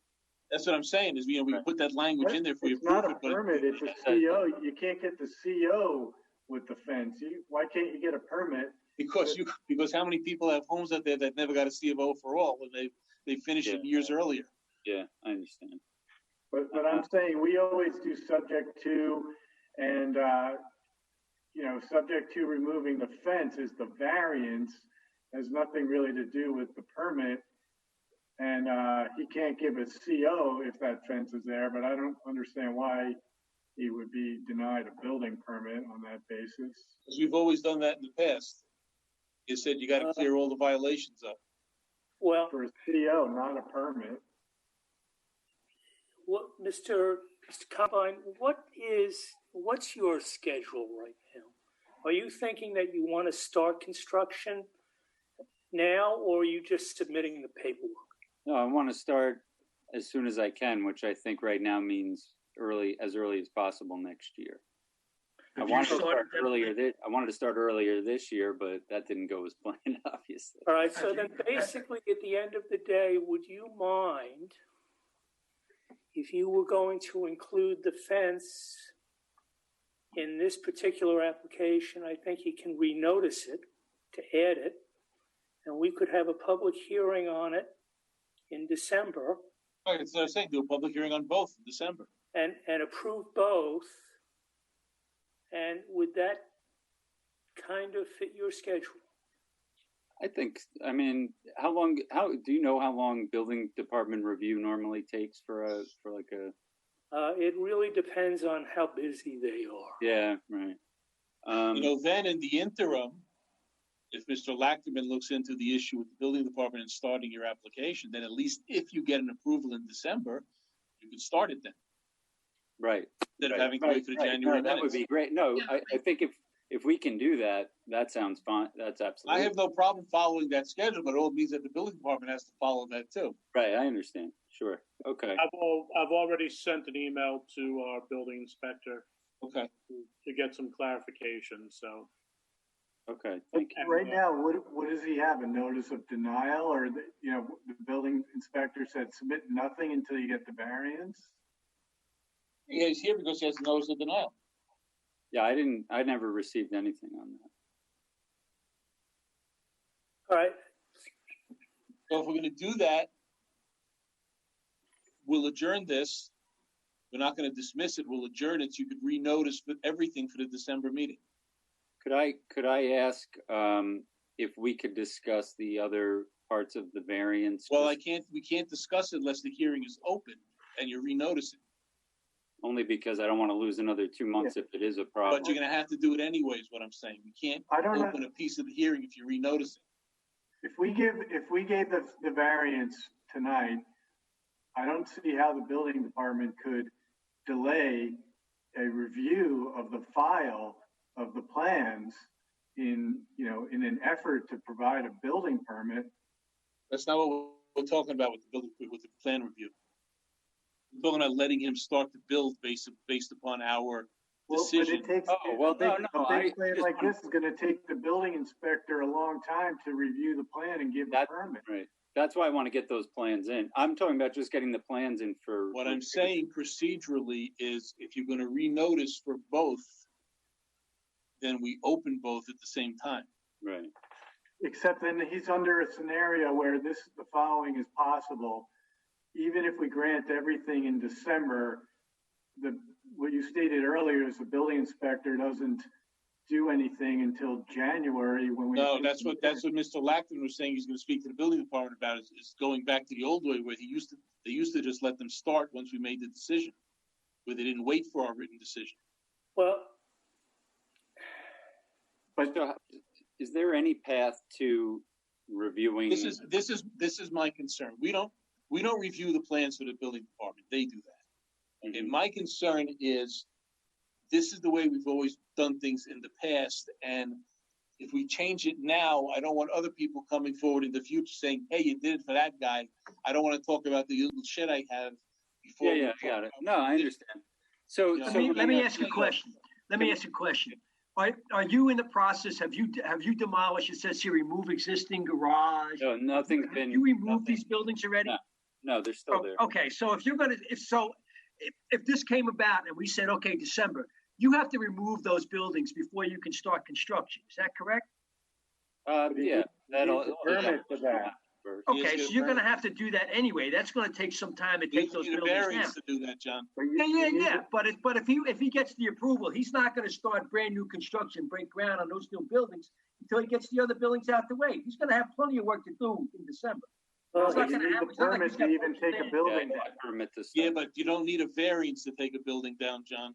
That's what I'm saying is, we put that language in there for you.
It's not a permit, it's a CO. You can't get the CO with the fence. Why can't you get a permit?
Because how many people have homes out there that never got a C of O for all, and they finished it years earlier.
Yeah, I understand.
But I'm saying we always do subject to, and subject to removing the fence is the variance, has nothing really to do with the permit. And he can't give a CO if that fence is there, but I don't understand why he would be denied a building permit on that basis.
Because we've always done that in the past. You said you got to clear all the violations up.
Well,
for a CO, not a permit.
What, Mr. Combine, what's your schedule right now? Are you thinking that you want to start construction now, or are you just submitting the paperwork?
No, I want to start as soon as I can, which I think right now means as early as possible next year. I wanted to start earlier. I wanted to start earlier this year, but that didn't go as planned, obviously.
All right, so then basically at the end of the day, would you mind if you were going to include the fence in this particular application? I think you can renotice it to add it, and we could have a public hearing on it in December.
All right, so I was saying, do a public hearing on both in December.
And approve both. And would that kind of fit your schedule?
I think. I mean, how do you know how long building department review normally takes for like a?
It really depends on how busy they are.
Yeah, right.
Then in the interim, if Mr. Lachterman looks into the issue with the building department and starting your application, then at least if you get an approval in December, you can start it then.
Right.
Instead of having to wait for the January
minutes. That would be great. No, I think if we can do that, that sounds fine. That's absolutely.
I have no problem following that schedule, but it all means that the building department has to follow that too.
Right. I understand. Sure. Okay.
I've already sent an email to our building inspector.
Okay.
To get some clarification. So.
Okay. Thank you.
Right now, what does he have? A notice of denial, or the building inspector said submit nothing until you get the variance?
Yeah, he's here because he has a notice of denial.
Yeah, I never received anything on that.
All right.
So if we're going to do that, we'll adjourn this. We're not going to dismiss it. We'll adjourn it so you could renotice everything for the December meeting.
Could I ask if we could discuss the other parts of the variance?
Well, we can't discuss it unless the hearing is open and you're renoticing.
Only because I don't want to lose another 2 months if it is a problem.
But you're going to have to do it anyways, what I'm saying. We can't open a piece of the hearing if you're renoticing.
If we gave the variance tonight, I don't see how the building department could delay a review of the file of the plans in an effort to provide a building permit.
That's not what we're talking about with the plan review. We're talking about letting him start to build based upon our decision.
But it takes, a big plan like this is going to take the building inspector a long time to review the plan and give the permit.
Right. That's why I want to get those plans in. I'm talking about just getting the plans in for.
What I'm saying procedurally is if you're going to renotice for both, then we open both at the same time.
Right.
Except then he's under a scenario where the following is possible. Even if we grant everything in December, what you stated earlier is the building inspector doesn't do anything until January when we.
No, that's what Mr. Lachlan was saying. He's going to speak to the building department about is going back to the old way where they used to just let them start once we made the decision, where they didn't wait for our written decision.
Well,
but is there any path to reviewing?
This is my concern. We don't review the plans for the building department. They do that.
Mm-hmm.
And my concern is this is the way we've always done things in the past. And if we change it now, I don't want other people coming forward in the future saying, hey, you did it for that guy. I don't want to talk about the little shit I have before.
Yeah, I got it. No, I understand. So
let me ask you a question. Are you in the process? Have you demolished? It says here remove existing garage.
No, nothing's been.
Have you removed these buildings already?
No, they're still there.
Okay, so if this came about and we said, okay, December, you have to remove those buildings before you can start construction. Is that correct?
Yeah, that'll
permit for that.
Okay, so you're going to have to do that anyway. That's going to take some time to take those buildings down.
To do that, John.
Yeah. But if he gets the approval, he's not going to start brand new construction, break ground on those new buildings until he gets the other buildings out the way. He's going to have plenty of work to do in December.
It's not going to happen. Permit to even take a building down.
Yeah, but you don't need a variance to take a building down, John.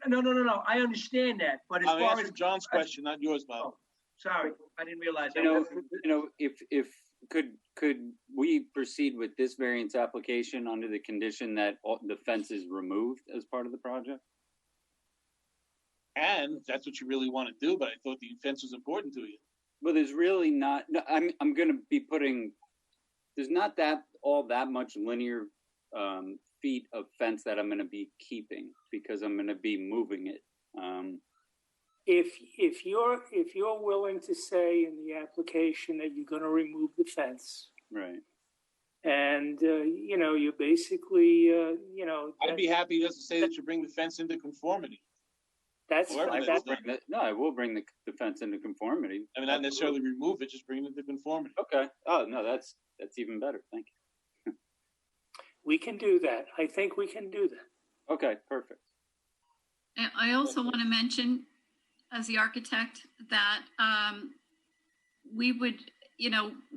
No. I understand that, but as far as
John's question, not yours, Bob.
Oh, sorry, I didn't realize that.
If could we proceed with this variance application under the condition that the fence is removed as part of the project?
And that's what you really want to do, but I thought the fence was important to you.
Well, there's really not. No, I'm going to be putting. There's not all that much linear feet of fence that I'm going to be keeping because I'm going to be moving it.
If you're willing to say in the application that you're going to remove the fence,
right,
and you're basically
I'd be happy just to say that you bring the fence into conformity.
That's
Whatever
fine.
that's
That,
done.
I will bring the fence into conformity.
I mean, not necessarily remove it, just bring it into conformity.
Okay. Oh no, that's even better. Thank you.
we can do that. I think we can do that.
Okay, perfect.
I also want to mention, as the architect, that we would,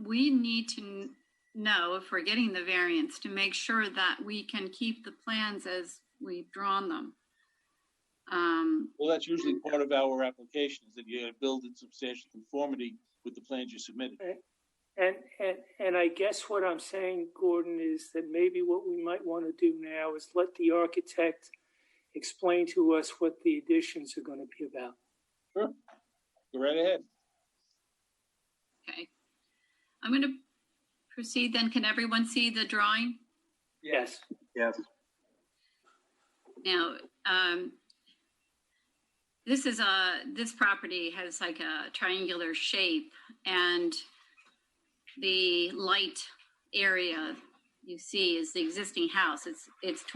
we need to know if we're getting the variance to make sure that we can keep the plans as we've drawn them.
Well, that's usually part of our application, is that you gotta build in substantial conformity with the plans you submitted.
And I guess what I'm saying, Gordon, is that maybe what we might want to do now is let the architect explain to us what the additions are going to be about.
Sure. Go right ahead.
Okay. I'm going to proceed then. Can everyone see the drawing?
Yes.
Yes.
Now, this property has like a triangular shape, and the light area you see is the existing house. It's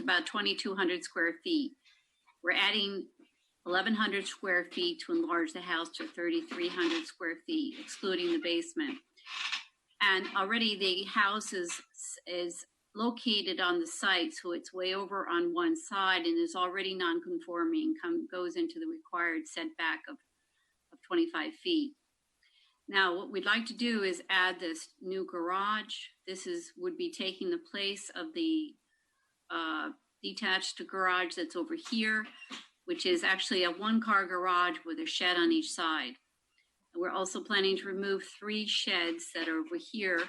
about 2,200 square feet. We're adding 1,100 square feet to enlarge the house to 3,300 square feet, excluding the basement. And already the house is located on the site, so it's way over on one side and is already non-conforming, goes into the required setback of 25 feet. Now, what we'd like to do is add this new garage. This would be taking the place of the detached garage that's over here, which is actually a one-car garage with a shed on each side. We're also planning to remove 3 sheds that are over here,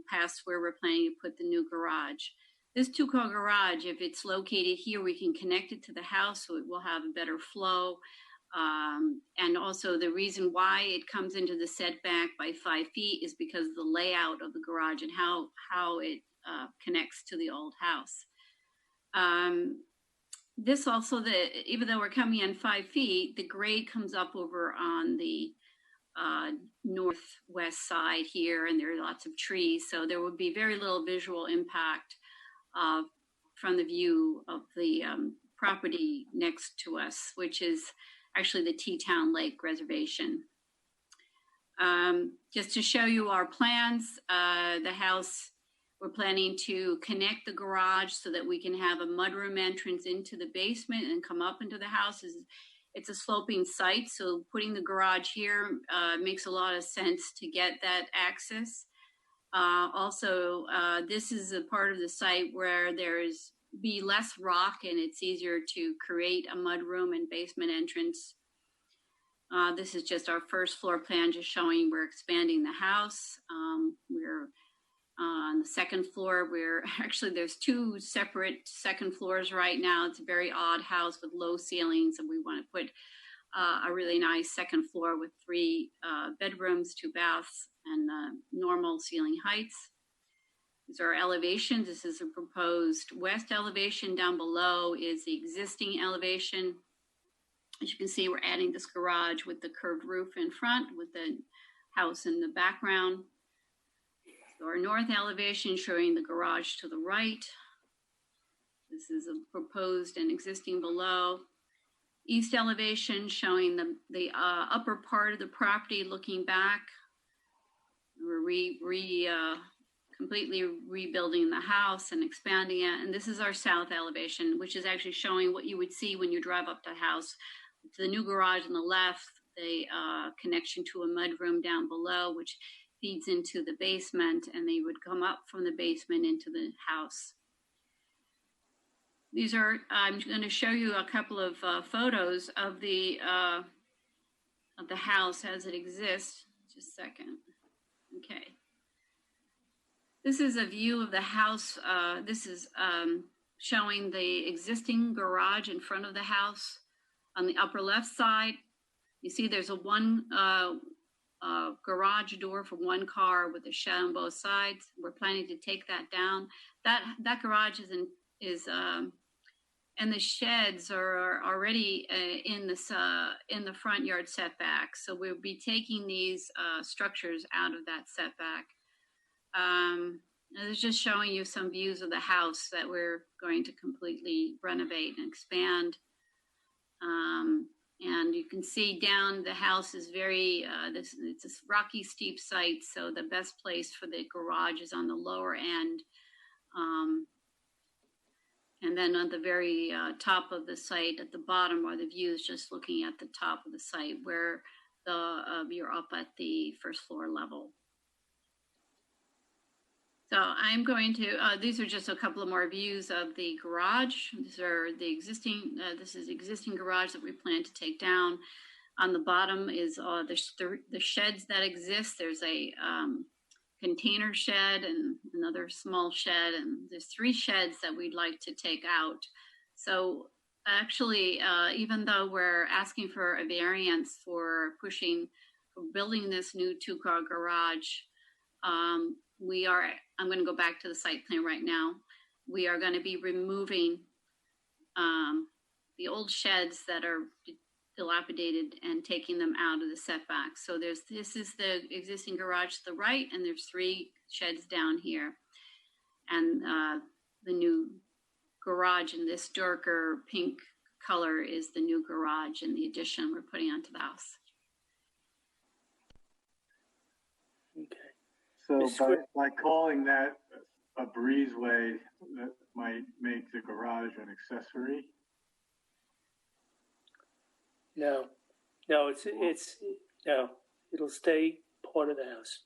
past where we're planning to put the new garage. This 2-car garage, if it's located here, we can connect it to the house, so it will have a better flow. And also the reason why it comes into the setback by 5 feet is because of the layout of the garage and how it connects to the old house. This also, even though we're coming in 5 feet, the grade comes up over on the northwest side here, and there are lots of trees, so there would be very little visual impact from the view of the property next to us, which is actually the Teatown Lake Reservation. Just to show you our plans, the house, we're planning to connect the garage so that we can have a mudroom entrance into the basement and come up into the house. It's a sloping site, so putting the garage here makes a lot of sense to get that access. Also, this is a part of the site where there's be less rock and it's easier to create a mudroom and basement entrance. This is just our first floor plan, just showing we're expanding the house. We're on the second floor. There's 2 separate second floors right now. It's a very odd house with low ceilings, and we want to put a really nice second floor with 3 bedrooms, 2 baths, and normal ceiling heights. These are our elevations. This is a proposed west elevation. Down below is the existing elevation. As you can see, we're adding this garage with the curved roof in front, with the house in the background. So our north elevation showing the garage to the right. This is a proposed and existing below. East elevation showing the upper part of the property looking back. We're completely rebuilding the house and expanding it. And this is our south elevation, which is actually showing what you would see when you drive up to the house. To the new garage on the left, the connection to a mudroom down below, which feeds into the basement, and they would come up from the basement into the house. I'm going to show you a couple of photos of the house as it exists. Just a second. Okay. This is a view of the house. This is showing the existing garage in front of the house. On the upper left side, you see there's a one garage door for 1 car with a shed on both sides. We're planning to take that down. That garage is and the sheds are already in the front yard setback. So we'll be taking these structures out of that setback. I was just showing you some views of the house that we're going to completely renovate and expand. And you can see down the house is very, it's a rocky, steep site. So the best place for the garage is on the lower end. And then on the very top of the site at the bottom are the views just looking at the top of the site where you're up at the first floor level. So I'm going to, these are just a couple of more views of the garage. These are the existing, this is the existing garage that we plan to take down. On the bottom is the sheds that exist. There's a container shed and another small shed, and there's 3 sheds that we'd like to take out. So actually, even though we're asking for a variance for building this new 2-car garage, I'm going to go back to the site plan right now. We are going to be removing the old sheds that are dilapidated and taking them out of the setback. So this is the existing garage to the right, and there's 3 sheds down here. And the new garage in this darker pink color is the new garage and the addition we're putting onto the house.
So by calling that a breezeway, that might make the garage an accessory?
No, it'll stay part of the house.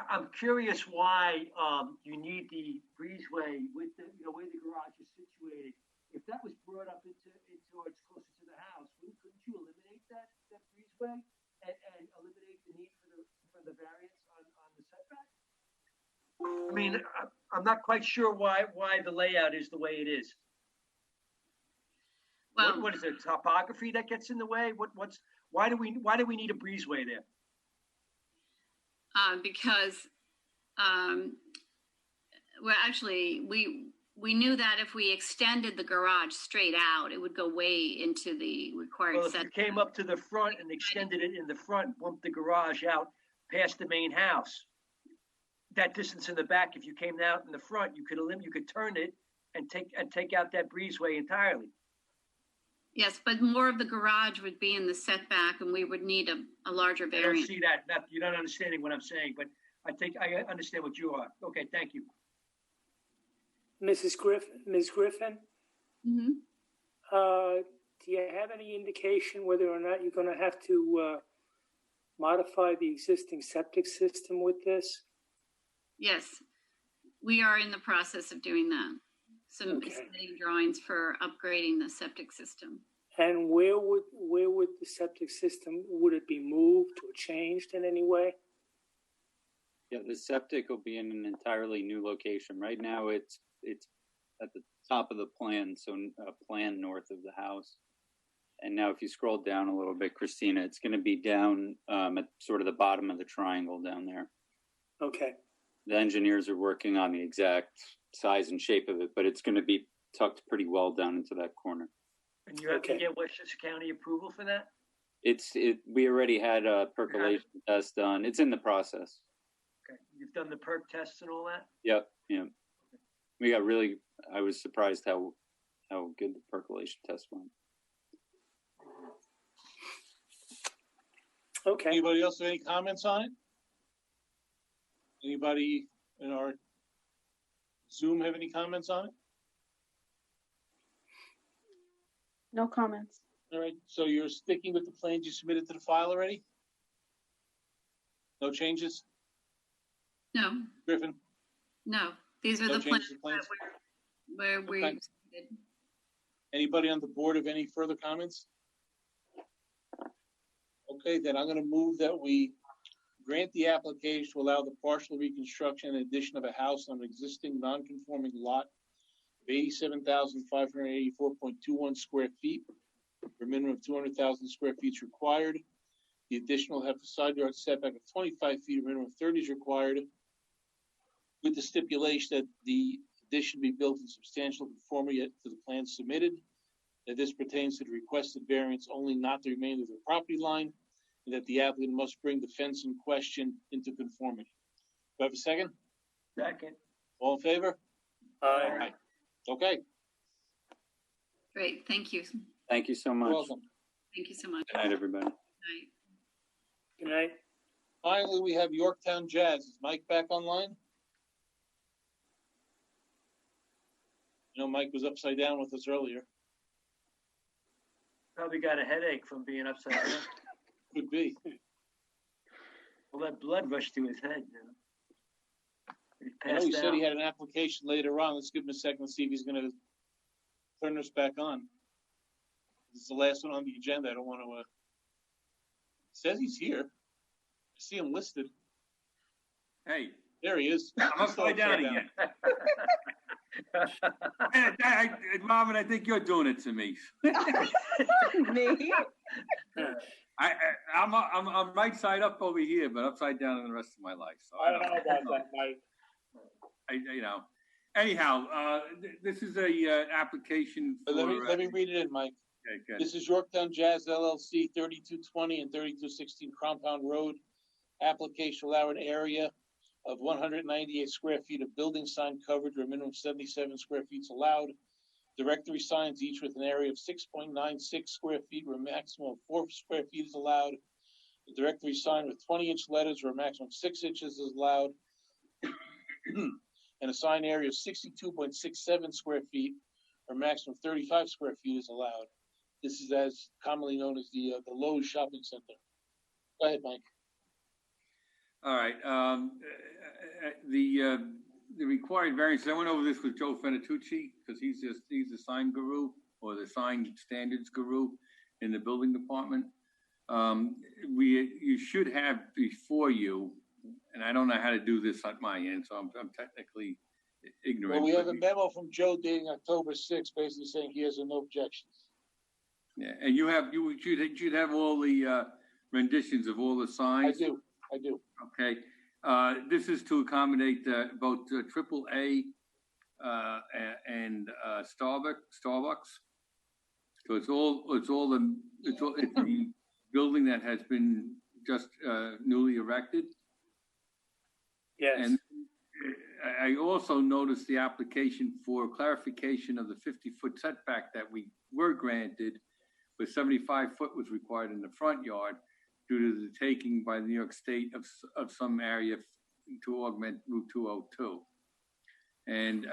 I'm curious why you need the breezeway with the way the garage is situated. If that was brought up into closer to the house, couldn't you eliminate that breezeway and eliminate the need for the variance on the setback? I mean, I'm not quite sure why the layout is the way it is. Well, what is it? Topography that gets in the way? Why do we need a breezeway there?
Because well, actually, we knew that if we extended the garage straight out, it would go way into the required
Well, if you came up to the front and extended it in the front, bumped the garage out past the main house, that distance in the back, if you came out in the front, you could turn it and take out that breezeway entirely.
Yes, but more of the garage would be in the setback, and we would need a larger variance.
I don't see that. You're not understanding what I'm saying, but I understand what you are. Okay, thank you.
Ms. Griffin?
Mm-hmm.
Do you have any indication whether or not you're going to have to modify the existing septic system with this?
Yes, we are in the process of doing that. Submitting drawings for upgrading the septic system.
And where would the septic system, would it be moved or changed in any way?
Yeah, the septic will be in an entirely new location. Right now, it's at the top of the plan, so a plan north of the house. And now, if you scroll down a little bit, Christina, it's going to be down at sort of the bottom of the triangle down there.
Okay.
The engineers are working on the exact size and shape of it, but it's going to be tucked pretty well down into that corner.
And you have to get Westchester County approval for that?
We already had a percolation test done. It's in the process.
Okay. You've done the perk tests and all that?
Yep. Yeah. We I was surprised how good the percolation test went.
Okay.
Anybody else have any comments on it? Anybody in our Zoom have any comments on it?
No comments.
All right, so you're sticking with the plans you submitted to the file already? No changes?
No.
Griffin?
No, these are
No
the plans
changes to plans?
where we
Okay. Anybody on the board have any further comments? Okay, then I'm going to move that we grant the application to allow the partial reconstruction and addition of a house on an existing non-conforming lot of 87,584.21 square feet. For a minimum of 200,000 square feet is required. The addition will have a side yard setback of 25 feet, a minimum of 30 is required, with the stipulation that the Addition be built in substantial conformity to the plans submitted. That this pertains to the requested variance only, not the remainder of the property line, and that the applicant must bring the fence in question into conformity. Do I have a second?
Second.
All in favor?
Aye.
Okay.
Great, thank you.
Thank you so much.
You're welcome.
Thank you so much.
Good night, everybody.
Night.
Good night.
Finally, we have Yorktown Jazz. Is Mike back online? You know, Mike was upside down with us earlier.
Probably got a headache from being upside down.
Could be.
Well, that blood rushed to his head.
I know he said he had an application later on. Let's give him a second to see if he's going to turn us back on. This is the last one on the agenda. I don't want to. Says he's here. I see him listed.
Hey.
There he is.
I'm upside down again. Marvin, I think you're doing it to me.
Me?
I'm right side up over here, but upside down in the rest of my life. So
I don't know about that, Mike.
Anyhow, this is a application for.
Let me read it in, Mike.
Okay, good.
This is Yorktown Jazz LLC, 3220 and 3216 Compound Road. Application allow an area of 198 square feet of building sign coverage, or a minimum of 77 square feet is allowed. Directory signs each with an area of 6.96 square feet, where a maximum of 4 square feet is allowed. The directory sign with 20-inch letters, where a maximum of 6 inches is allowed. And a sign area of 62.67 square feet, or a maximum of 35 square feet is allowed. This is as commonly known as the Lowe's Shopping Center. Go ahead, Mike.
All right. The required variance. I went over this with Joe Fenatucci because he's the sign guru, or the sign standards guru in the building department. You should have before you, and I don't know how to do this on my end, so I'm technically ignorant.
Well, we have a memo from Joe dating October 6th, basically saying he has no objections.
Yeah, and you should have all the renditions of all the signs.
I do.
Okay. This is to accommodate both AAA and Starbucks. So it's the building that has been just newly erected.
Yes.
And I also noticed the application for clarification of the 50-foot setback that we were granted, but 75 foot was required in the front yard due to the taking by New York State of some area to augment Route 202. And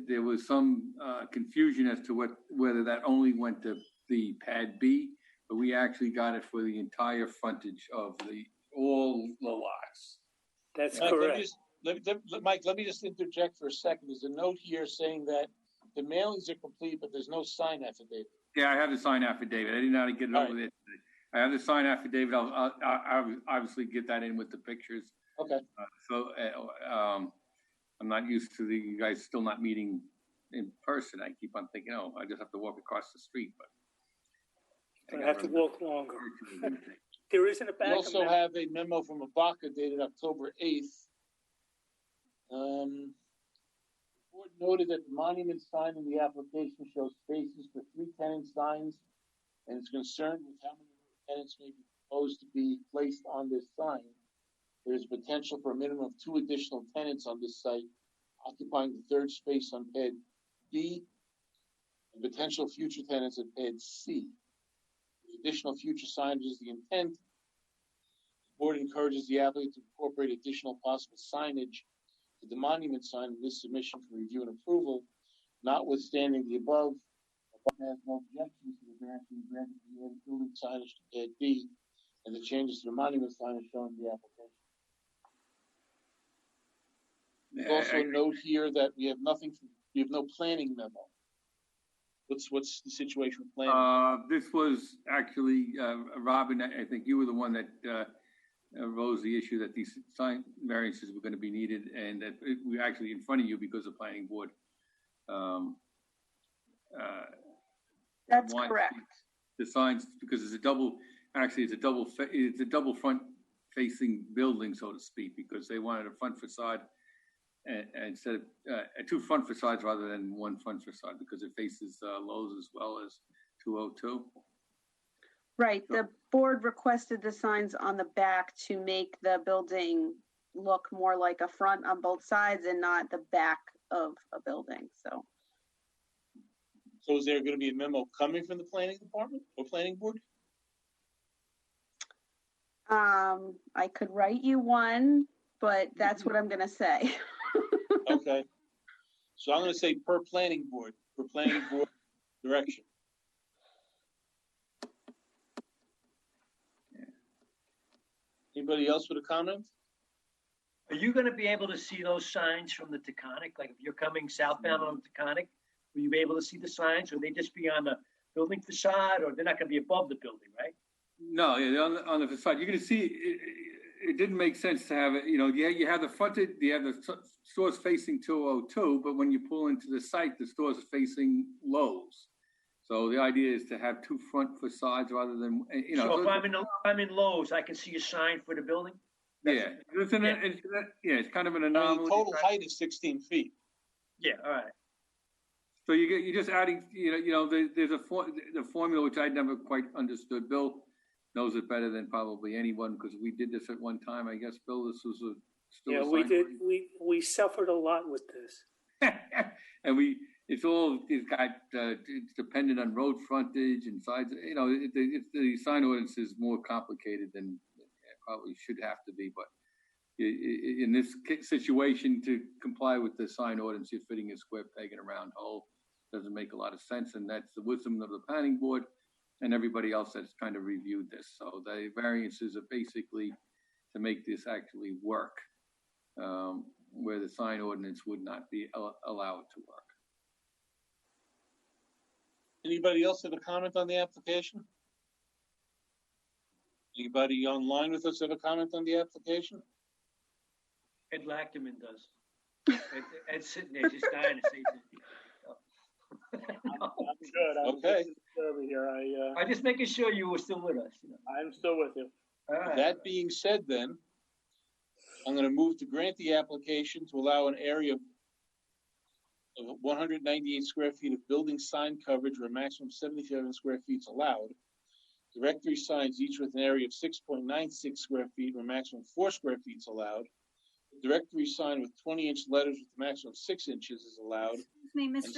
there was some confusion as to whether that only went to the Pad B, but we actually got it for the entire frontage of all the lots.
That's
Mike,
correct.
Mike, let me just interject for a second. There's a note here saying that the mailings are complete, but there's no sign affidavit.
Yeah, I have the sign affidavit. I didn't know how to get it over there today. I have the sign affidavit. I'll obviously get that in with the pictures.
Okay.
I'm not used to you guys still not meeting in person. I keep on thinking, I just have to walk across the street, but
I have to walk longer. There isn't a
We
backup.
also have a memo from Abaca dated October 8th. The board noted that the monument sign in the application shows spaces for 3 tenant signs, and is concerned with how many tenants may be proposed to be placed on this sign. There is potential for a minimum of 2 additional tenants on this site, occupying the 3rd space on Pad B, and potential future tenants at Pad C. With additional future signage is the intent. The board encourages the applicant to incorporate additional possible signage to the monument sign in this submission for review and approval. Notwithstanding the above, has no objections to the variance being granted to the added building signage to Pad B, and the changes to the monument sign is shown in the application. We also note here that we have no planning memo. What's the situation with planning?
This was actually, Robin, I think you were the one that arose the issue that these sign variances were going to be needed, and that we actually in front of you because of planning board.
That's correct.
The signs, because it's a double front facing building, so to speak, because they wanted a front facade instead of two front facades rather than one front facade because it faces Lowe's as well as 202.
Right, the board requested the signs on the back to make the building look more like a front on both sides and not the back of a building, so.
So is there going to be a memo coming from the planning department or planning board?
I could write you one, but that's what I'm gonna say.
Okay. So I'm going to say per planning board direction. Anybody else with a comment?
Are you gonna be able to see those signs from the Taconic? Like if you're coming southbound on the Taconic, will you be able to see the signs? Or they just be on the building facade, or they're not gonna be above the building, right?
No, yeah, on the facade, you're going to see, it didn't make sense to have it, you know, yeah, you have the fronted, you have the stores facing 202, but when you pull into the site, the stores are facing Lowe's. So the idea is to have two front facades rather than, you know.
So if I'm in Lowe's, I can see a sign for the building?
Yeah, it's kind of an
I mean,
anomaly.
total height is 16 feet.
Yeah, all right.
So you're just adding, there's the formula which I never quite understood. Bill knows it better than probably anyone because we did this at one time. I guess, Bill, this was
yeah, we did. We suffered a lot with this.
And it's dependent on road frontage and sides. You know, the sign ordinance is more complicated than it probably should have to be. But in this situation, to comply with the sign ordinance, you're fitting a square peg in a round hole. Doesn't make a lot of sense, and that's the wisdom of the planning board and everybody else that's kind of reviewed this. So the variances are basically to make this actually work, where the sign ordinance would not be allowed to work.
Anybody else have a comment on the application? Anybody online with us have a comment on the application?
Ed Lachman does. Ed's sitting there just dying to say something.
I'm good.
Okay.
I'm just making sure you were still with us.
I'm still with you.
Right.
That being said, then, I'm going to move to grant the application to allow an area of 198 square feet of building sign coverage where a maximum of 77 square feet is allowed. Directory signs each with an area of 6.96 square feet where a maximum of 4 square feet is allowed. The directory sign with 20-inch letters with a maximum of 6 inches is allowed.
Excuse me, Mr.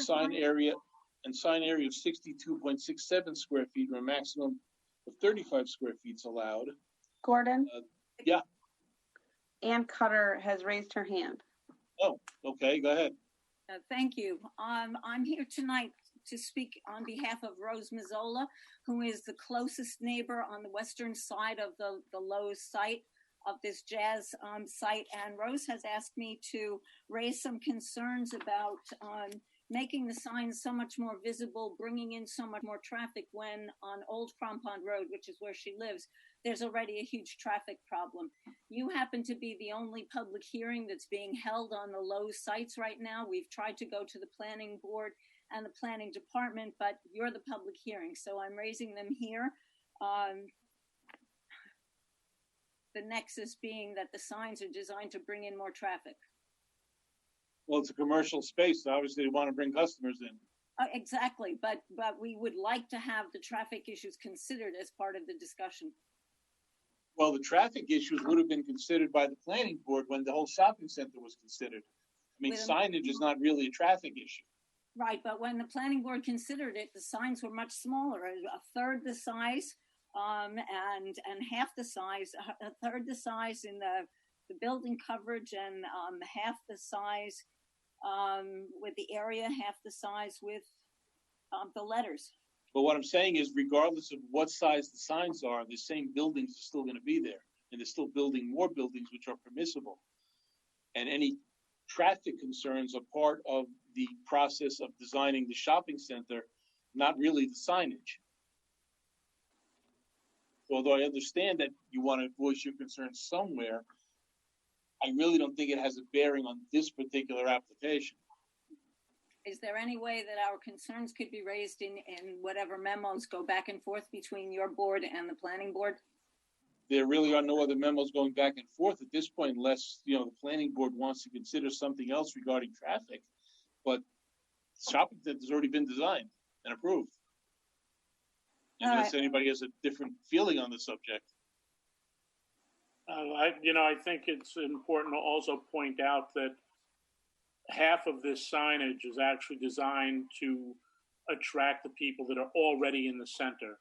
And sign area of 62.67 square feet where a maximum of 35 square feet is allowed.
Gordon?
Yeah.
Ann Cutter has raised her hand.
Oh, okay, go ahead.
Thank you. I'm here tonight to speak on behalf of Rose Mazzola, who is the closest neighbor on the western side of the Lowe's site of this Jazz site. And Rose has asked me to raise some concerns about making the signs so much more visible, bringing in so much more traffic when on Old Crampon Road, which is where she lives, there's already a huge traffic problem. You happen to be the only public hearing that's being held on the Lowe's sites right now. We've tried to go to the planning board and the planning department, but you're the public hearing, so I'm raising them here. The nexus being that the signs are designed to bring in more traffic.
Well, it's a commercial space, so obviously they want to bring customers in.
Exactly, but we would like to have the traffic issues considered as part of the discussion.
Well, the traffic issues would have been considered by the planning board when the whole shopping center was considered. I mean, signage is not really a traffic issue.
Right, but when the planning board considered it, the signs were much smaller, a third the size, and half the size, a third the size in the building coverage, and half the size with the area, half the size with the letters.
But what I'm saying is, regardless of what size the signs are, the same buildings are still going to be there. And they're still building more buildings, which are permissible. And any traffic concerns are part of the process of designing the shopping center, not really the signage. So although I understand that you want to voice your concerns somewhere, I really don't think it has a bearing on this particular application.
Is there any way that our concerns could be raised in whatever memos go back and forth between your board and the planning board?
there really are no other memos going back and forth at this point unless, the planning board wants to consider something else regarding traffic. But shopping center has already been designed and approved. Unless anybody has a different feeling on the subject.
I think it's important to also point out that half of this signage is actually designed to attract the people that are already in the center.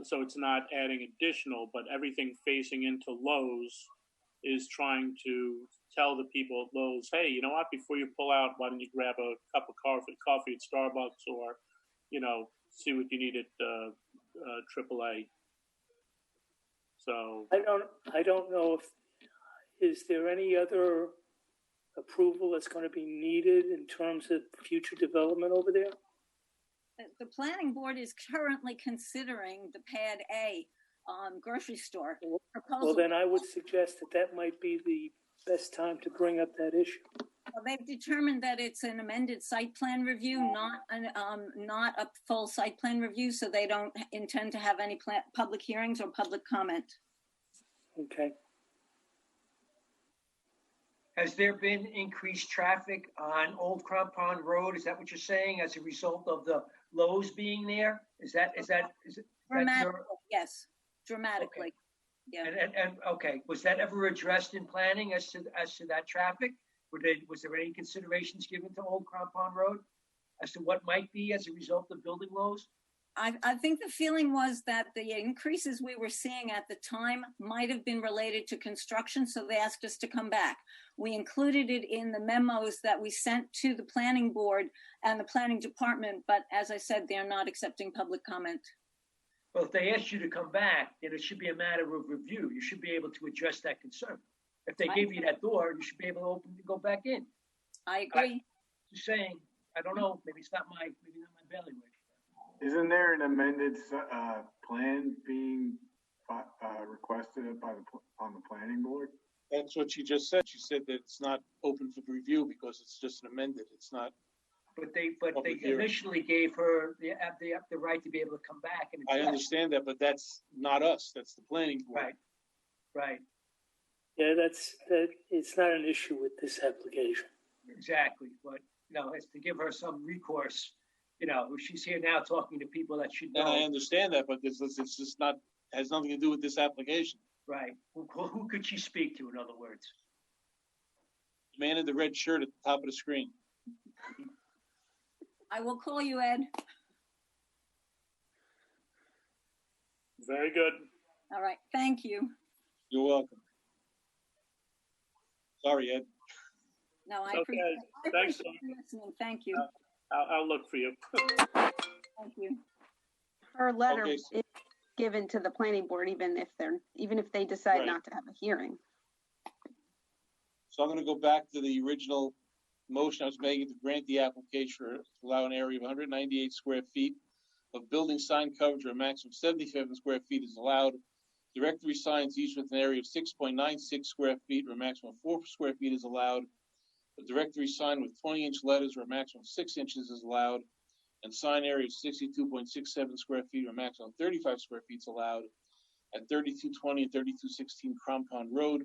So it's not adding additional, but everything facing into Lowe's is trying to tell the people at Lowe's, hey, you know what, before you pull out, why don't you grab a cup of coffee at Starbucks or, see what you need at AAA. So
I don't know is there any other approval that's going to be needed in terms of future development over there?
The planning board is currently considering the Pad A grocery store proposal.
Well, then I would suggest that might be the best time to bring up that issue.
Well, they've determined that it's an amended site plan review, not a full site plan review, so they don't intend to have any public hearings or public comment.
Okay.
Has there been increased traffic on Old Crampon Road? Is that what you're saying as a result of the Lowe's being there? Is it
Dramatically, yes, dramatically.
Okay.
Yeah.
And okay, was that ever addressed in planning as to that traffic? Was there any considerations given to Old Crampon Road as to what might be as a result of building Lowe's?
I think the feeling was that the increases we were seeing at the time might have been related to construction, so they asked us to come back. We included it in the memos that we sent to the planning board and the planning department, but as I said, they're not accepting public comment.
Well, if they asked you to come back, then it should be a matter of review. You should be able to address that concern. If they gave you that door, you should be able to go back in.
I agree.
Just saying, I don't know, maybe it's not my bailiwick.
Isn't there an amended plan being requested on the planning board?
That's what she just said. She said that it's not open for review because it's just an amended. It's not.
But they initially gave her the right to be able to come back and.
I understand that, but that's not us. That's the planning board.
Right.
Yeah, it's not an issue with this application.
Exactly, but it's to give her some recourse. She's here now talking to people that should know.
And I understand that, but it's just not, has nothing to do with this application.
Right. Who could she speak to, in other words?
The man in the red shirt at the top of the screen.
I will call you, Ed.
Very good.
All right. Thank you.
You're welcome. Sorry, Ed.
No, I appreciate you listening. Thank you.
I'll look for you.
Thank you.
Her letter is given to the planning board, even if they decide not to have a hearing.
So I'm going to go back to the original motion I was making to grant the application to allow an area of 198 square feet of building sign coverage, or a maximum of 77 square feet is allowed. Directory signs each with an area of 6.96 square feet, or a maximum of 4 square feet is allowed. A directory sign with 20-inch letters, or a maximum of 6 inches is allowed. And sign area of 62.67 square feet, or a maximum of 35 square feet is allowed at 3220 and 3216 Crampon Road,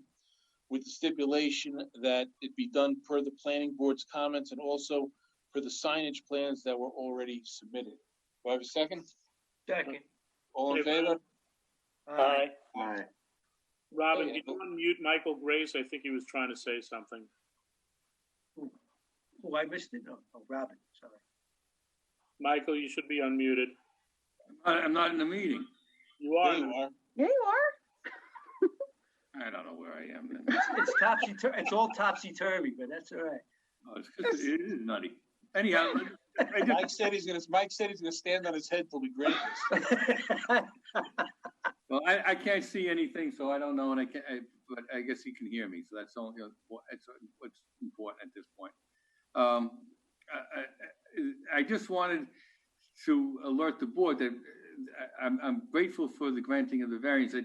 with the stipulation that it be done per the planning board's comments and also for the signage plans that were already submitted. Do I have a second?
Second.
All in favor?
Aye.
Aye.
Robin, can you unmute Michael Grace? I think he was trying to say something.
Oh, I missed it? No, Robin, sorry.
Michael, you should be unmuted.
I'm not in the meeting.
You are.
There you are.
Yeah, you are.
I don't know where I am.
It's all topsy-turvy, but that's all right.
Oh, it is nutty. Anyhow,
Mike said he's gonna stand on his head till we grant this.
Well, I can't see anything, so I don't know, and but I guess he can hear me, so that's only what's important at this point. I just wanted to alert the board that I'm grateful for the granting of the variance.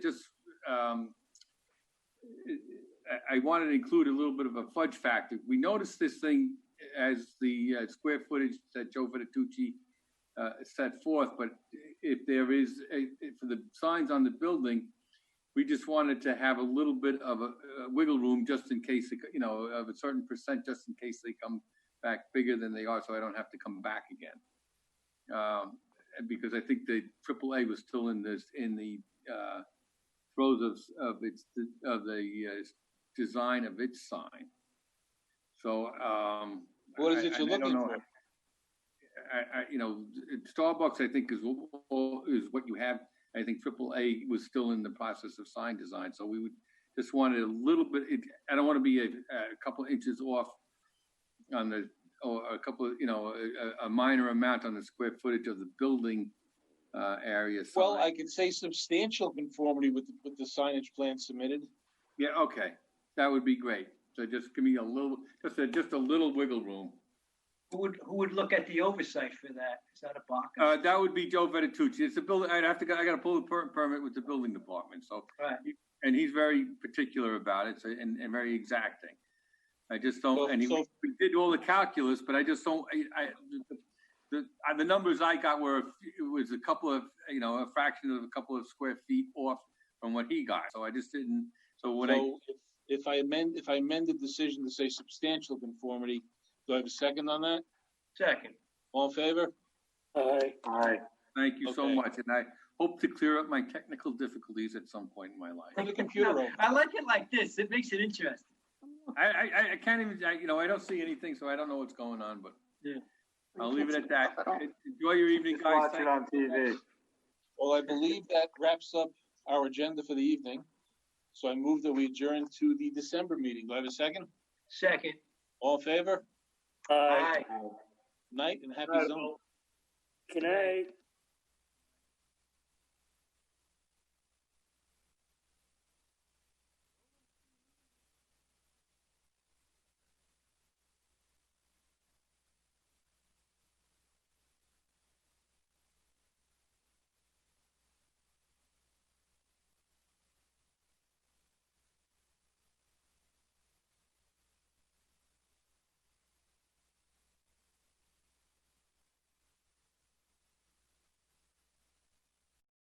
I wanted to include a little bit of a fudge factor. We noticed this thing as the square footage that Joe Vittucci set forth, but if there is, for the signs on the building, we just wanted to have a little bit of a wiggle room just in case, of a certain percent, just in case they come back bigger than they are, so I don't have to come back again. And because I think the AAA was still in the throes of the design of its sign. So
what is it you're looking for?
Starbucks, I think, is what you have. I think AAA was still in the process of sign design, so we would just wanted a little bit. I don't want to be a couple of inches off on the, or a couple of, a minor amount on the square footage of the building area. Sign.
Well, I could say substantial conformity with the signage plan submitted.
Yeah, okay, that would be great. So just give me a little, just a little wiggle room.
Who would look at the oversight for that? Is that a box?
That would be Joe Veditucci. It's a building. I got to pull a permit with the building department. So,
right.
And he's very particular about it, so, and very exacting. I just don't. We did all the calculus, but I just don't. The numbers I got were, it was a couple of, a fraction of a couple of square feet off from what he got. So I just didn't.
If I amend the decision to say substantial conformity, do I have a second on that?
Second.
All in favor?
Aye.
Aye.
Thank you so much, and I hope to clear up my technical difficulties at some point in my life.
Turn the computer over.
I like it like this. It makes it interesting.
I can't even, I don't see anything, so I don't know what's going on, but yeah. I'll leave it at that. Enjoy your evening, guys.
Watch it on TV.
Well, I believe that wraps up our agenda for the evening. So I move that we adjourn to the December meeting. Do I have a second?
Second.
All in favor?
Aye.
Night and happy zone.
Good night.